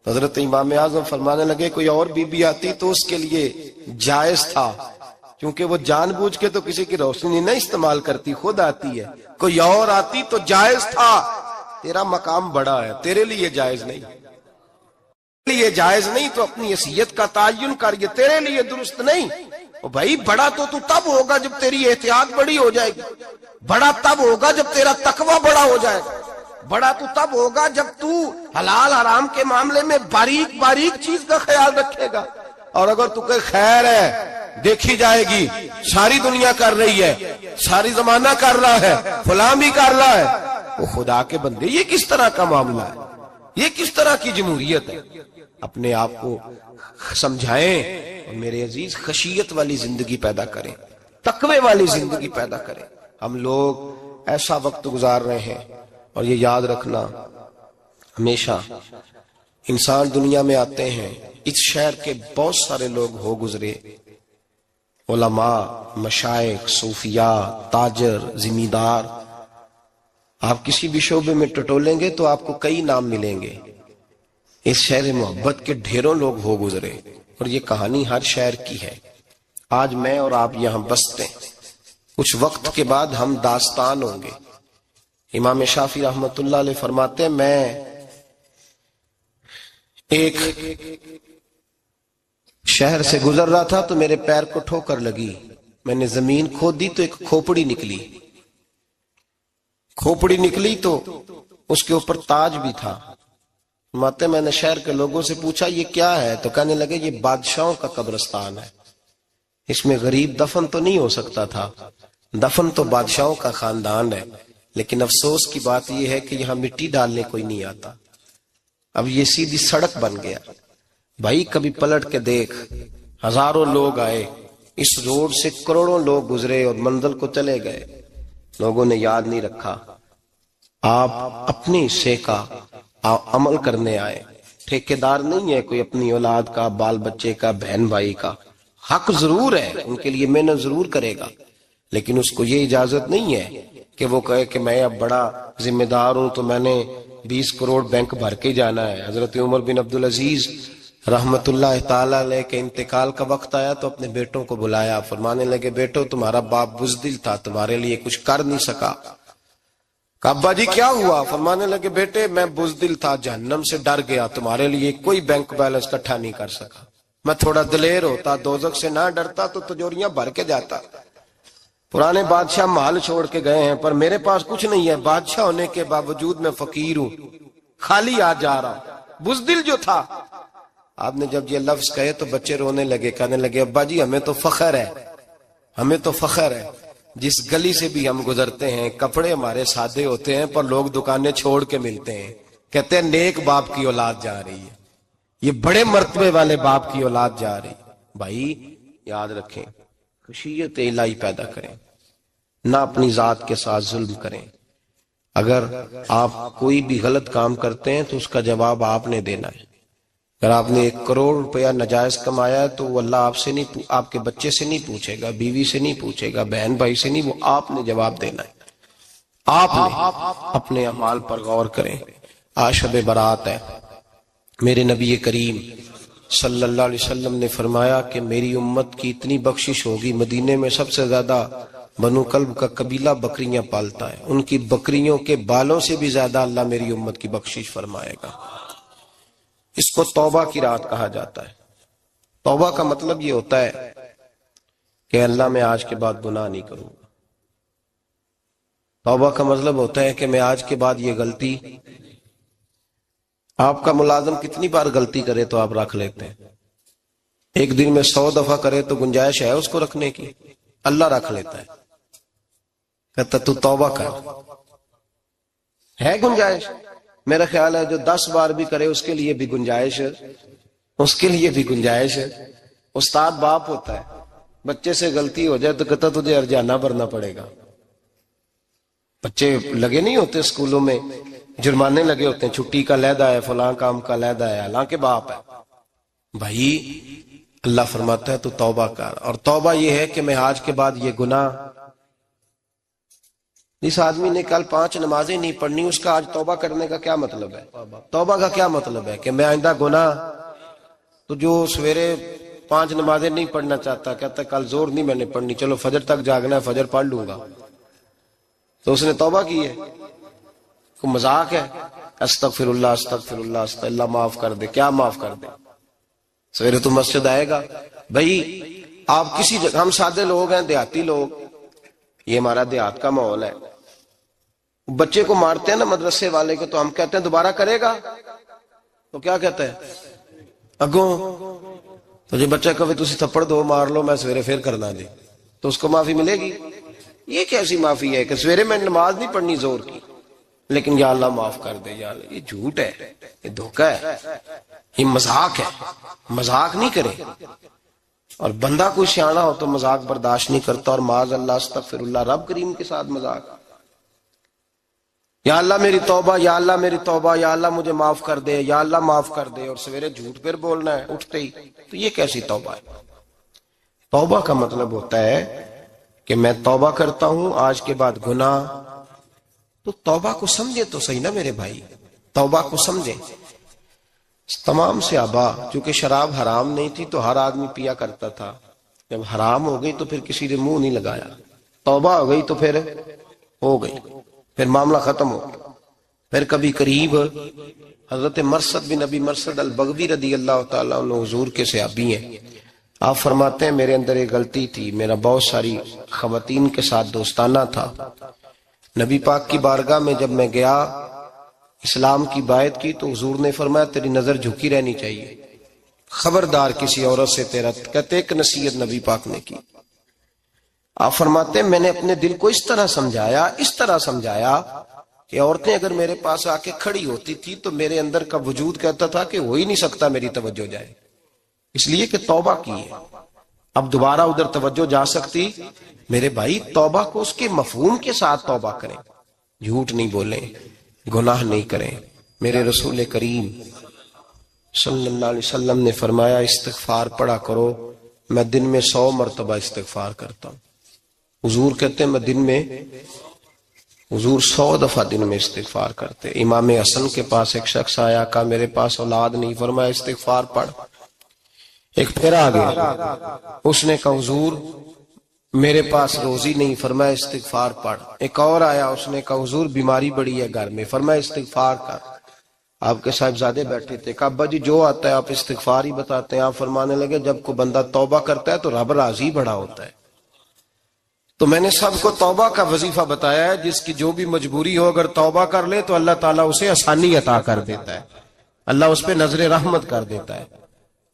تو حضرت امام اعظم فرمانے لگے کوئی اور بی بی آتی تو اس کے لیے جائز تھا، کیونکہ وہ جان بوجھ کے تو کسی کی روشنی نہیں استعمال کرتی، خود آتی ہے. کوئی اور آتی تو جائز تھا، تیرا مقام بڑا ہے، تیرے لیے جائز نہیں. لیے جائز نہیں تو اپنی حیثیت کا تعین کر، یہ تیرے لیے درست نہیں. بھائی بڑا تو تب ہوگا جب تیری احتیاط بڑی ہو جائے گی، بڑا تب ہوگا جب تیرا تقوی بڑا ہو جائے گا، بڑا تو تب ہوگا جب تو حلال حرام کے معاملے میں باریک باریک چیز کا خیال رکھے گا. اور اگر تو کہ خیر ہے دیکھی جائے گی، ساری دنیا کر رہی ہے، ساری زمانہ کر رہا ہے، فلاں بھی کر رہا ہے، وہ خدا کے بندے یہ کس طرح کا معاملہ ہے، یہ کس طرح کی جمہوریت ہے؟ اپنے آپ کو سمجھائیں اور میرے عزیز خشیت والی زندگی پیدا کریں، تقوی والی زندگی پیدا کریں. ہم لوگ ایسا وقت گزار رہے ہیں، اور یہ یاد رکھنا ہمیشہ انسان دنیا میں آتے ہیں، اس شہر کے بہت سارے لوگ ہو گزرے، علماء، مشائخ، صوفیاء، تاجر، زمیندار. آپ کسی بھی شعبے میں ٹٹولیں گے تو آپ کو کئی نام ملیں گے. اس شہر محبت کے ڈھیروں لوگ ہو گزرے، اور یہ کہانی ہر شہر کی ہے. آج میں اور آپ یہاں بستے ہیں، کچھ وقت کے بعد ہم داستان ہوں گے. امام شافعی رحمت اللہ علیہ فرماتے ہیں میں ایک شہر سے گزر رہا تھا تو میرے پیر کو ٹھوکر لگی، میں نے زمین کھودی تو ایک کھوپڑی نکلی. کھوپڑی نکلی تو اس کے اوپر تاج بھی تھا. ماتے میں نے شہر کے لوگوں سے پوچھا یہ کیا ہے؟ تو کہنے لگے یہ بادشاہوں کا قبرستان ہے، اس میں غریب دفن تو نہیں ہو سکتا تھا، دفن تو بادشاہوں کا خاندان ہے. لیکن افسوس کی بات یہ ہے کہ یہاں مٹی ڈالنے کوئی نہیں آتا، اب یہ سیدھی سڑک بن گیا. بھائی کبھی پلٹ کے دیکھ، ہزاروں لوگ آئے اس روڈ سے، کروڑوں لوگ گزرے اور منزل کو چلے گئے، لوگوں نے یاد نہیں رکھا. آپ اپنے حصے کا عمل کرنے آئے، ٹھیکیدار نہیں ہے کوئی اپنی اولاد کا، بال بچے کا، بہن بھائی کا. حق ضرور ہے، ان کے لیے محنت ضرور کرے گا، لیکن اس کو یہ اجازت نہیں ہے کہ وہ کہے کہ میں اب بڑا ذمہ دار ہوں تو میں نے 20 کروڑ بینک بھر کے جانا ہے۔ حضرت عمر بن عبدالعزیز رحمت اللہ تعالی علیہ کے انتقال کا وقت آیا تو اپنے بیٹوں کو بلایا، فرمانے لگے بیٹو تمہارا باپ بزدل تھا، تمہارے لیے کچھ کر نہیں سکا۔ کہا ابا جی کیا ہوا؟ فرمانے لگے بیٹے میں بزدل تھا، جہنم سے ڈر گیا، تمہارے لیے کوئی بینک بیلنس اکٹھا نہیں کر سکا۔ میں تھوڑا دلیر ہوتا، دوزخ سے نہ ڈرتا تو تجوریاں بھر کے جاتا۔ پرانے بادشاہ محل چھوڑ کے گئے ہیں پر میرے پاس کچھ نہیں ہے، بادشاہ ہونے کے باوجود میں فقیر ہوں، خالی آ جا رہا ہوں، بزدل جو تھا۔ آپ نے جب یہ لفظ کہے تو بچے رونے لگے، کہنے لگے ابا جی ہمیں تو فخر ہے، ہمیں تو فخر ہے، جس گلی سے بھی ہم گزرتے ہیں کپڑے ہمارے سادے ہوتے ہیں پر لوگ دکانیں چھوڑ کے ملتے ہیں، کہتے ہیں نیک باپ کی اولاد جا رہی ہے، یہ بڑے مرتبے والے باپ کی اولاد جا رہی ہے۔ بھائی یاد رکھیں، خشیت الہی پیدا کریں، نہ اپنی ذات کے ساتھ ظلم کریں۔ اگر آپ کوئی بھی غلط کام کرتے ہیں تو اس کا جواب آپ نے دینا ہے۔ اگر آپ نے 1 کروڑ روپیہ ناجائز کمایا ہے تو وہ اللہ آپ سے نہیں، آپ کے بچے سے نہیں پوچھے گا، بیوی سے نہیں پوچھے گا، بہن بھائی سے نہیں، وہ آپ نے جواب دینا ہے۔ آپ نے اپنے اعمال پر غور کریں۔ آج شب برات ہے، میرے نبی کریم صلی اللہ علیہ وسلم نے فرمایا کہ میری امت کی اتنی بخشش ہوگی، مدینے میں سب سے زیادہ بنو کلب کا قبیلہ بکریاں پالتا ہے، ان کی بکریوں کے بالوں سے بھی زیادہ اللہ میری امت کی بخشش فرمائے گا۔ اس کو توبہ کی رات کہا جاتا ہے۔ توبہ کا مطلب یہ ہوتا ہے کہ اللہ میں آج کے بعد گناہ نہیں کروں گا۔ توبہ کا مطلب ہوتا ہے کہ میں آج کے بعد یہ غلطی، آپ کا ملازم کتنی بار غلطی کرے تو آپ رکھ لیتے ہیں؟ ایک دن میں 100 دفعہ کرے تو گنجائش ہے اس کو رکھنے کی؟ اللہ رکھ لیتا ہے، کہتا تو توبہ کر، ہے گنجائش؟ میرا خیال ہے جو 10 بار بھی کرے اس کے لیے بھی گنجائش ہے، اس کے لیے بھی گنجائش ہے۔ استاد باپ ہوتا ہے، بچے سے غلطی ہو جائے تو کہتا تجھے ارجانہ بھرنا پڑے گا۔ بچے لگے نہیں ہوتے اسکولوں میں، جرمانے لگے ہوتے ہیں، چھٹی کا لیدہ ہے، فلاں کام کا لیدہ ہے، حالانکہ باپ ہے۔ بھائی اللہ فرماتا ہے تو توبہ کر، اور توبہ یہ ہے کہ میں آج کے بعد یہ گناہ، جس آدمی نے کل 5 نمازیں نہیں پڑھنی اس کا آج توبہ کرنے کا کیا مطلب ہے؟ توبہ کا کیا مطلب ہے کہ میں آئندہ گناہ، تو جو سویرے 5 نمازیں نہیں پڑھنا چاہتا، کہتا کل زور نہیں میں نے پڑھنی، چلو فجر تک جاگنا ہے، فجر پڑھ لوں گا، تو اس نے توبہ کی ہے؟ کوئی مذاق ہے؟ استغفر اللہ استغفر اللہ استغفر اللہ، معاف کر دے، کیا معاف کر دے؟ سویرے تو مسجد آئے گا۔ بھائی آپ کسی جگہ، ہم سادے لوگ ہیں، دیہاتی لوگ، یہ ہمارا دیہات کا ماحول ہے، بچے کو مارتے ہیں نا مدرسے والے کو تو ہم کہتے ہیں دوبارہ کرے گا، تو کیا کہتے ہیں اگوں، تو جو بچہ کہے تسی تھپڑ دو مار لو میں سویرے پھر کرنا دے، تو اس کو معافی ملے گی؟ یہ کیسی معافی ہے کہ سویرے میں نماز نہیں پڑھنی زور کی لیکن یا اللہ معاف کر دے؟ یا اللہ، یہ جھوٹ ہے، یہ دھوکہ ہے، یہ مذاق ہے، مذاق نہیں کرے۔ اور بندہ کوئی سیاںا ہو تو مذاق برداشت نہیں کرتا، اور معاذ اللہ استغفر اللہ، رب کریم کے ساتھ مذاق۔ یا اللہ میری توبہ، یا اللہ میری توبہ، یا اللہ مجھے معاف کر دے، یا اللہ معاف کر دے، اور سویرے جھوٹ پھر بولنا ہے اٹھتے ہی، تو یہ کیسی توبہ ہے؟ توبہ کا مطلب ہوتا ہے کہ میں توبہ کرتا ہوں آج کے بعد گناہ، تو توبہ کو سمجھے تو صحیح نا میرے بھائی، توبہ کو سمجھیں۔ تمام صحابہ، چونکہ شراب حرام نہیں تھی تو ہر آدمی پیا کرتا تھا، جب حرام ہو گئی تو پھر کسی نے منہ نہیں لگایا، توبہ ہو گئی تو پھر ہو گئی، پھر معاملہ ختم ہو گیا۔ پھر کبھی قریب حضرت مرثد بن ابی مرثد البغوی رضی اللہ تعالیٰ عنہ حضور کے صحابی ہیں، آپ فرماتے ہیں میرے اندر ایک غلطی تھی، میرا بہت ساری خواتین کے ساتھ دوستانہ تھا، نبی پاک کی بارگاہ میں جب میں گیا اسلام کی بائعت کی تو حضور نے فرمایا تیری نظر جھکی رہنی چاہیے، خبردار کسی عورت سے تیرا، کہتے ایک نصیحت نبی پاک نے کی۔ آپ فرماتے ہیں میں نے اپنے دل کو اس طرح سمجھایا کہ عورتیں اگر میرے پاس آ کے کھڑی ہوتی تھی تو میرے اندر کا وجود کہتا تھا کہ ہو ہی نہیں سکتا میری توجہ جائے، اس لیے کہ توبہ کی ہے، اب دوبارہ ادھر توجہ جا سکتی؟ میرے بھائی توبہ کو اس کے مفہوم کے ساتھ توبہ کریں، جھوٹ نہیں بولیں، گناہ نہیں کریں۔ میرے رسول کریم صلی اللہ علیہ وسلم نے فرمایا استغفار پڑھا کرو، میں دن میں 100 مرتبہ استغفار کرتا ہوں۔ حضور کہتے ہیں میں دن میں حضور 100 دفعہ دن میں استغفار کرتے. امام حسن کے پاس ایک شخص آیا, کہا میرے پاس اولاد نہیں, فرمایا استغفار پڑھ. ایک پھر آ گیا, اس نے کہا حضور میرے پاس روزی نہیں, فرمایا استغفار پڑھ. ایک اور آیا, اس نے کہا حضور بیماری بڑی ہے گھر میں, فرمایا استغفار کر. آپ کے صاحبزادے بیٹھے تھے, کہا ابا جی جو آتا ہے آپ استغفار ہی بتاتے ہیں. آپ فرمانے لگے جب کوئی بندہ توبہ کرتا ہے تو رب راضی بڑا ہوتا ہے. تو میں نے سب کو توبہ کا وظیفہ بتایا ہے, جس کی جو بھی مجبوری ہو اگر توبہ کر لے تو اللہ تعالیٰ اسے آسانی عطا کر دیتا ہے, اللہ اس پہ نظر رحمت کر دیتا ہے.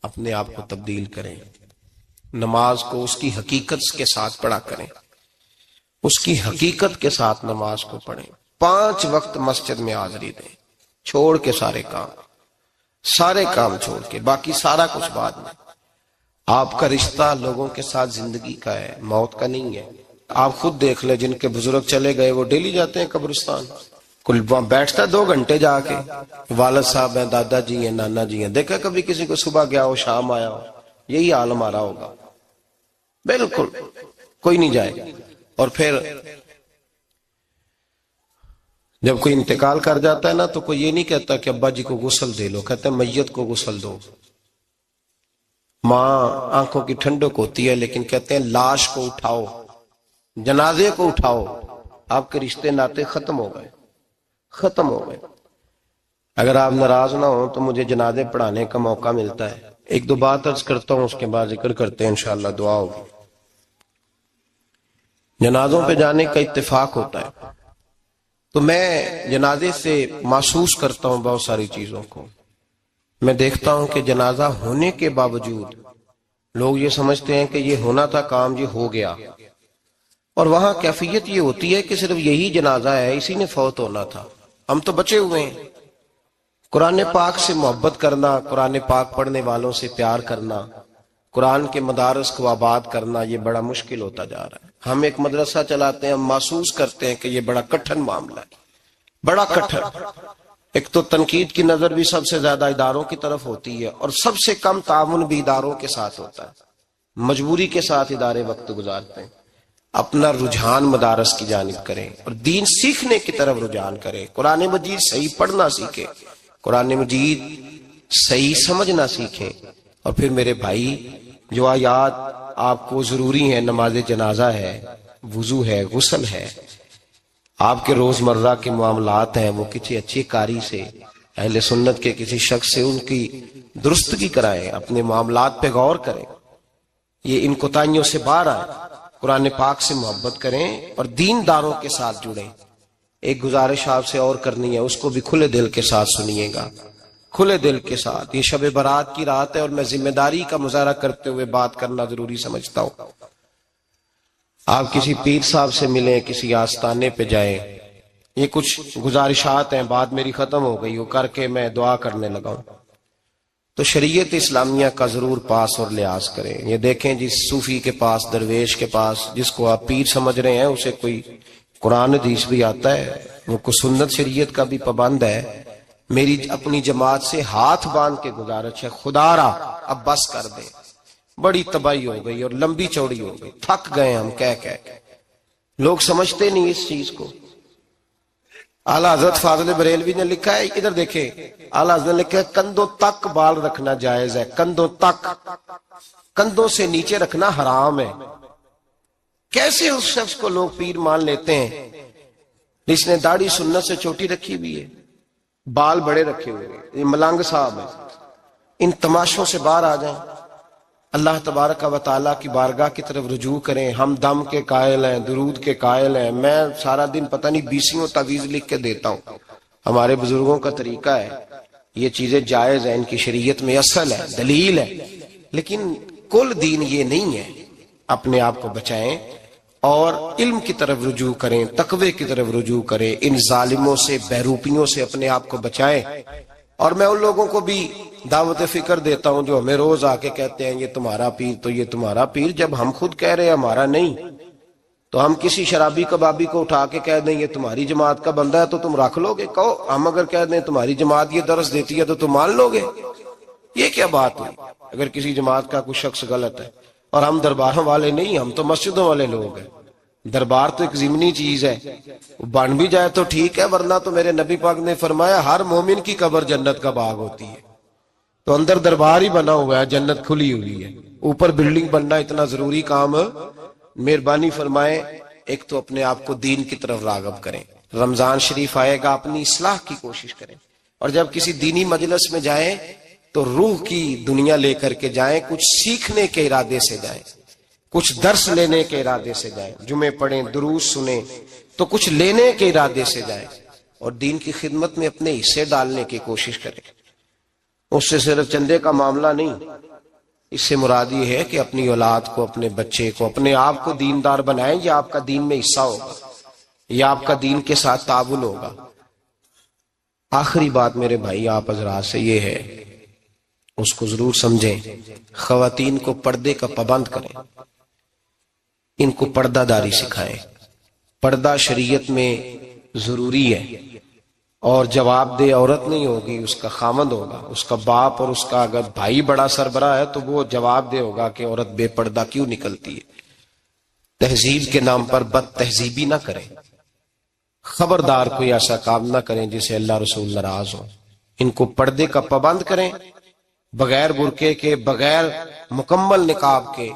اپنے آپ کو تبدیل کریں, نماز کو اس کی حقیقت کے ساتھ پڑھا کریں, اس کی حقیقت کے ساتھ نماز کو پڑھیں. 5 وقت مسجد میں حاضری دیں, چھوڑ کے سارے کام چھوڑ کے, باقی سارا کچھ بعد میں. آپ کا رشتہ لوگوں کے ساتھ زندگی کا ہے, موت کا نہیں ہے. آپ خود دیکھ لیں, جن کے بزرگ چلے گئے وہ ڈیلی جاتے ہیں قبرستان, کل بیٹھتا ہے 2 گھنٹے جا کے. والد صاحب ہیں, دادا جی ہیں, نانا جی ہیں, دیکھا کبھی کسی کو صبح گیا ہو شام آیا ہو؟ یہی حال ہمارا ہوگا, بالکل کوئی نہیں جائے. اور پھر جب کوئی انتقال کر جاتا ہے نا تو کوئی یہ نہیں کہتا کہ ابا جی کو غسل دے لو, کہتے ہیں میت کو غسل دو. ماں آنکھوں کی ٹھنڈک ہوتی ہے لیکن کہتے ہیں لاش کو اٹھاؤ, جنازے کو اٹھاؤ. آپ کے رشتے ناطے ختم ہو گئے. اگر آپ ناراض نہ ہوں تو مجھے جنازے پڑھانے کا موقع ملتا ہے. 1-2 بات عرض کرتا ہوں, اس کے بعد ذکر کرتے ہیں, انشاءاللہ دعا ہوگی. جنازوں پہ جانے کا اتفاق ہوتا ہے تو میں جنازے سے محسوس کرتا ہوں بہت ساری چیزوں کو. میں دیکھتا ہوں کہ جنازہ ہونے کے باوجود لوگ یہ سمجھتے ہیں کہ یہ ہونا تھا کام, یہ ہو گیا. اور وہاں کیفیت یہ ہوتی ہے کہ صرف یہی جنازہ ہے, اسی نے فوت ہونا تھا, ہم تو بچے ہوئے ہیں. قرآن پاک سے محبت کرنا, قرآن پاک پڑھنے والوں سے پیار کرنا, قرآن کے مدارس کو آباد کرنا, یہ بڑا مشکل ہوتا جا رہا ہے. ہم ایک مدرسہ چلاتے ہیں, ہم محسوس کرتے ہیں کہ یہ بڑا کٹھن معاملہ ہے, بڑا کٹھن. ایک تو تنقید کی نظر بھی سب سے زیادہ اداروں کی طرف ہوتی ہے, اور سب سے کم تعاون بھی اداروں کے ساتھ ہوتا ہے. مجبوری کے ساتھ ادارے وقت گزارتے ہیں. اپنا رجحان مدارس کی جانب کریں اور دین سیکھنے کی طرف رجحان کریں. قرآن مجید صحیح پڑھنا سیکھیں, قرآن مجید صحیح سمجھنا سیکھیں. اور پھر میرے بھائی, جو آیات آپ کو ضروری ہیں, نماز جنازہ ہے, وضو ہے, غسل ہے, آپ کے روزمرہ کے معاملات ہیں, وہ کسی اچھی قاری سے, اہل سنت کے کسی شخص سے ان کی درستگی کرائیں, اپنے معاملات پہ غور کریں, یہ ان کوتاہیوں سے باہر آئیں, قرآن پاک سے محبت کریں اور دینداروں کے ساتھ جڑیں. ایک گزارش آپ سے اور کرنی ہے, اس کو بھی کھلے دل کے ساتھ سنیے گا, کھلے دل کے ساتھ. یہ شب برات کی رات ہے اور میں ذمہ داری کا مظاہرہ کرتے ہوئے بات کرنا ضروری سمجھتا ہوں. آپ کسی پیر صاحب سے ملیں, کسی آستانے پہ جائیں, یہ کچھ گزارشات ہیں, بات میری ختم ہو گئی, وہ کر کے میں دعا کرنے لگا ہوں. تو شریعت اسلامیہ کا ضرور پاس اور لحاظ کریں. یہ دیکھیں جس صوفی کے پاس, درویش کے پاس, جس کو آپ پیر سمجھ رہے ہیں, اسے کوئی قرآن حدیث بھی آتا ہے, وہ کوئی سنت شریعت کا بھی پابند ہے. میری اپنی جماعت سے ہاتھ باندھ کے گزارش ہے, خدا را اب بس کر دے, بڑی تباہی ہو گئی اور لمبی چوڑی ہو گئی, تھک گئے ہم کہہ کے. لوگ سمجھتے نہیں اس چیز کو. اعلیٰ حضرت فاضل بریلوی نے لکھا ہے, ادھر دیکھیں, اعلیٰ حضرت نے لکھا ہے کندھوں تک بال رکھنا جائز ہے, کندھوں تک, کندھوں سے نیچے رکھنا حرام ہے. کیسے اس شخص کو لوگ پیر مان لیتے ہیں جس نے داڑھی سنت سے چھوٹی رکھی ہوئی ہے, بال بڑے رکھے ہوئے ہیں, یہ ملنگ صاحب ہے. ان تماشوں سے باہر آ جائیں, اللہ تبارک و تعالیٰ کی بارگاہ کی طرف رجوع کریں. ہم دم کے قائل ہیں, درود کے قائل ہیں. میں سارا دن پتہ نہیں 20 تعویذ لکھ کے دیتا ہوں. ہمارے بزرگوں کا طریقہ ہے, یہ چیزیں جائز ہیں, ان کی شریعت میں اصل ہے, دلیل ہے, لیکن کل دین یہ نہیں ہے. اپنے آپ کو بچائیں اور علم کی طرف رجوع کریں, تقوی کی طرف رجوع کریں. ان ظالموں سے, بہروپیوں سے اپنے آپ کو بچائیں. اور میں ان لوگوں کو بھی دعوت فکر دیتا ہوں جو ہمیں روز آ کے کہتے ہیں یہ تمہارا پیر, تو یہ تمہارا پیر, جب ہم خود کہہ رہے ہیں ہمارا نہیں, تو ہم کسی شرابی کبابی کو اٹھا کے کہہ دیں یہ تمہاری جماعت کا بندہ ہے تو تم رکھ لو گے؟ کہو, ہم اگر کہہ دیں تمہاری جماعت یہ درس دیتی ہے تو تم مان لو گے؟ یہ کیا بات ہوئی؟ اگر کسی جماعت کا کوئی شخص غلط ہے, اور ہم درباروں والے نہیں, ہم تو مسجدوں والے لوگ ہیں, دربار تو ایک ضمنی چیز ہے، بن بھی جائے تو ٹھیک ہے، ورنہ تو میرے نبی پاک نے فرمایا ہر مومن کی قبر جنت کا باغ ہوتی ہے، تو اندر دربار ہی بنا ہوا ہے، جنت کھلی ہوئی ہے، اوپر بلڈنگ بننا اتنا ضروری کام مہربانی فرمائے ایک تو اپنے آپ کو دین کی طرف راغب کریں، رمضان شریف آئے گا اپنی اصلاح کی کوشش کریں، اور جب کسی دینی مجلس میں جائیں تو روح کی دنیا لے کر کے جائیں، کچھ سیکھنے کے ارادے سے جائیں، کچھ درس لینے کے ارادے سے جائیں، جمعے پڑھیں، دروس سنیں، تو کچھ لینے کے ارادے سے جائیں، اور دین کی خدمت میں اپنے حصے ڈالنے کی کوشش کریں۔ اس سے صرف چندے کا معاملہ نہیں، اس سے مراد یہ ہے کہ اپنی اولاد کو، اپنے بچے کو، اپنے آپ کو دیندار بنائیں، یہ آپ کا دین میں حصہ ہوگا، یہ آپ کا دین کے ساتھ تعاون ہوگا۔ آخری بات میرے بھائی آپ حضرات سے یہ ہے، اس کو ضرور سمجھیں، خواتین کو پردے کا پابند کریں، ان کو پردہ داری سکھائیں، پردہ شریعت میں ضروری ہے، اور جواب دہ عورت نہیں ہوگی، اس کا خامند ہوگا، اس کا باپ، اور اس کا اگر بھائی بڑا سربراہ ہے تو وہ جواب دہ ہوگا کہ عورت بے پردہ کیوں نکلتی ہے۔ تہذیب کے نام پر بد تہذیبی نہ کریں، خبردار کوئی ایسا کام نہ کریں جس سے اللہ رسول ناراض ہو، ان کو پردے کا پابند کریں، بغیر برقعے کے، بغیر مکمل نقاب کے،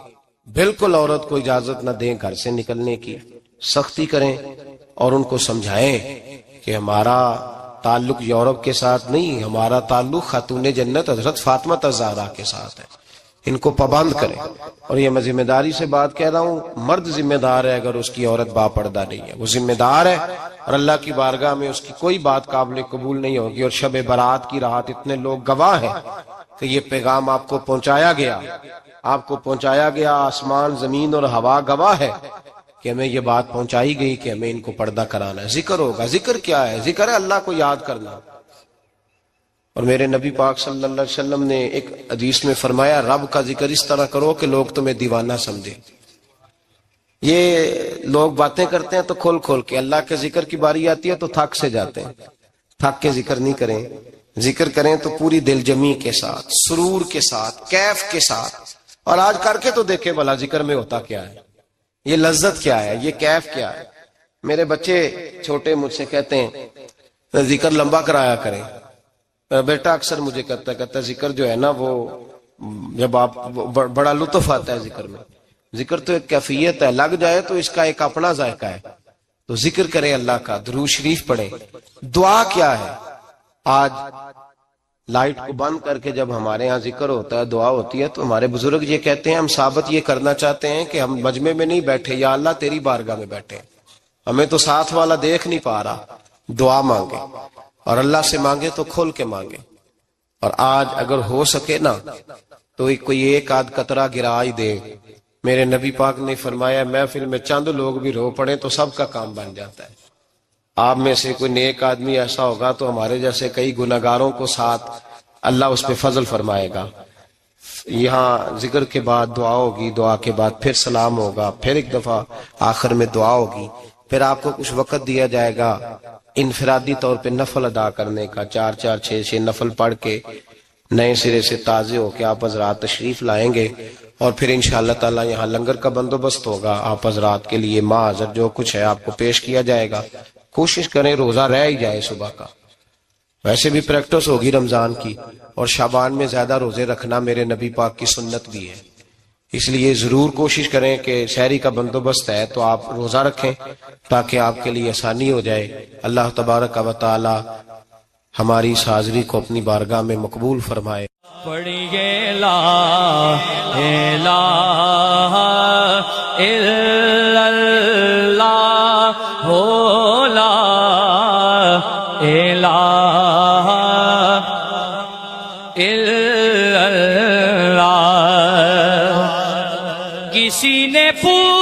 بالکل عورت کو اجازت نہ دیں گھر سے نکلنے کی، سختی کریں، اور ان کو سمجھائیں کہ ہمارا تعلق یورپ کے ساتھ نہیں، ہمارا تعلق خاتون جنت حضرت فاطمہ الزہرا کے ساتھ ہے، ان کو پابند کریں۔ اور یہ میں ذمہ داری سے بات کہہ رہا ہوں، مرد ذمہ دار ہے اگر اس کی عورت با پردہ نہیں ہے، وہ ذمہ دار ہے، اور اللہ کی بارگاہ میں اس کی کوئی بات قابل قبول نہیں ہوگی، اور شب برات کی رات اتنے لوگ گواہ ہیں کہ یہ پیغام آپ کو پہنچایا گیا، آپ کو پہنچایا گیا، آسمان زمین اور ہوا گواہ ہے کہ ہمیں یہ بات پہنچائی گئی کہ ہمیں ان کو پردہ کرانا ہے۔ ذکر ہوگا، ذکر کیا ہے؟ ذکر ہے اللہ کو یاد کرنا، اور میرے نبی پاک صلی اللہ علیہ وسلم نے ایک حدیث میں فرمایا رب کا ذکر اس طرح کرو کہ لوگ تمہیں دیوانہ سمجھیں۔ یہ لوگ باتیں کرتے ہیں تو کھول کھول کے، اللہ کے ذکر کی باری آتی ہے تو تھک سے جاتے ہیں، تھک کے ذکر نہیں کریں، ذکر کریں تو پوری دل جمی کے ساتھ، سرور کے ساتھ، کیف کے ساتھ، اور آج کر کے تو دیکھیں بھلا ذکر میں ہوتا کیا ہے، یہ لذت کیا ہے، یہ کیف کیا ہے۔ میرے بچے چھوٹے مجھ سے کہتے ہیں ذکر لمبا کرایا کریں، بیٹا اکثر مجھے کہتا ہے ذکر جو ہے نا وہ جب آپ بڑا لطف آتا ہے ذکر میں، ذکر تو ایک کیفیت ہے، لگ جائے تو اس کا ایک اپنا ذائقہ ہے، تو ذکر کریں اللہ کا، درود شریف پڑھیں۔ دعا کیا ہے؟ آج لائٹ کو بند کر کے جب ہمارے ہاں ذکر ہوتا ہے، دعا ہوتی ہے، تو ہمارے بزرگ یہ کہتے ہیں ہم ثابت یہ کرنا چاہتے ہیں کہ ہم مجمع میں نہیں بیٹھے، یا اللہ تیری بارگاہ میں بیٹھے، ہمیں تو ساتھ والا دیکھ نہیں پا رہا، دعا مانگے، اور اللہ سے مانگے تو کھول کے مانگے۔ اور آج اگر ہو سکے نا تو کوئی ایک آدھ قطرہ گرا ہی دے۔ میرے نبی پاک نے فرمایا محفل میں چند لوگ بھی رو پڑے تو سب کا کام بن جاتا ہے۔ آپ میں سے کوئی نیک آدمی ایسا ہوگا تو ہمارے جیسے کئی گناہگاروں کو ساتھ اللہ اس پہ فضل فرمائے گا۔ یہاں ذکر کے بعد دعا ہوگی، دعا کے بعد پھر سلام ہوگا، پھر ایک دفعہ آخر میں دعا ہوگی، پھر آپ کو کچھ وقت دیا جائے گا انفرادی طور پہ نفل ادا کرنے کا، 4 6 نفل پڑھ کے نئے سرے سے تازے ہو کے آپ حضرات تشریف لائیں گے، اور پھر انشاءاللہ تعالی یہاں لنگر کا بندوبست ہوگا، آپ حضرات کے لیے ماں حضرت جو کچھ ہے آپ کو پیش کیا جائے گا۔ کوشش کریں روزہ رہ ہی جائے صبح کا، ویسے بھی پریکٹس ہوگی رمضان کی، اور شعبان میں زیادہ روزے رکھنا میرے نبی پاک کی سنت بھی ہے، اس لیے ضرور کوشش کریں کہ سحری کا بندوبست ہے تو آپ روزہ رکھیں تاکہ آپ کے لیے آسانی ہو جائے۔ اللہ تبارک و تعالی ہماری اس حاضری کو اپنی بارگاہ میں مقبول فرمائے۔ پڑھیے لا الہ الا اللہ ہو، لا الہ الا اللہ۔ کسی نے پوچھا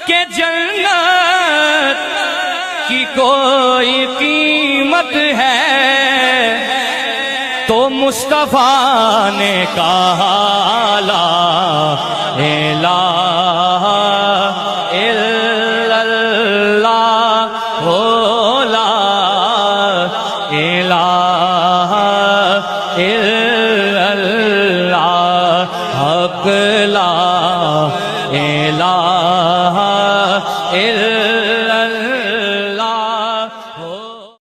کہ جنت کی کوئی قیمت ہے، تو مصطفیٰ نے کہا لا الہ الا اللہ ہو، لا الہ الا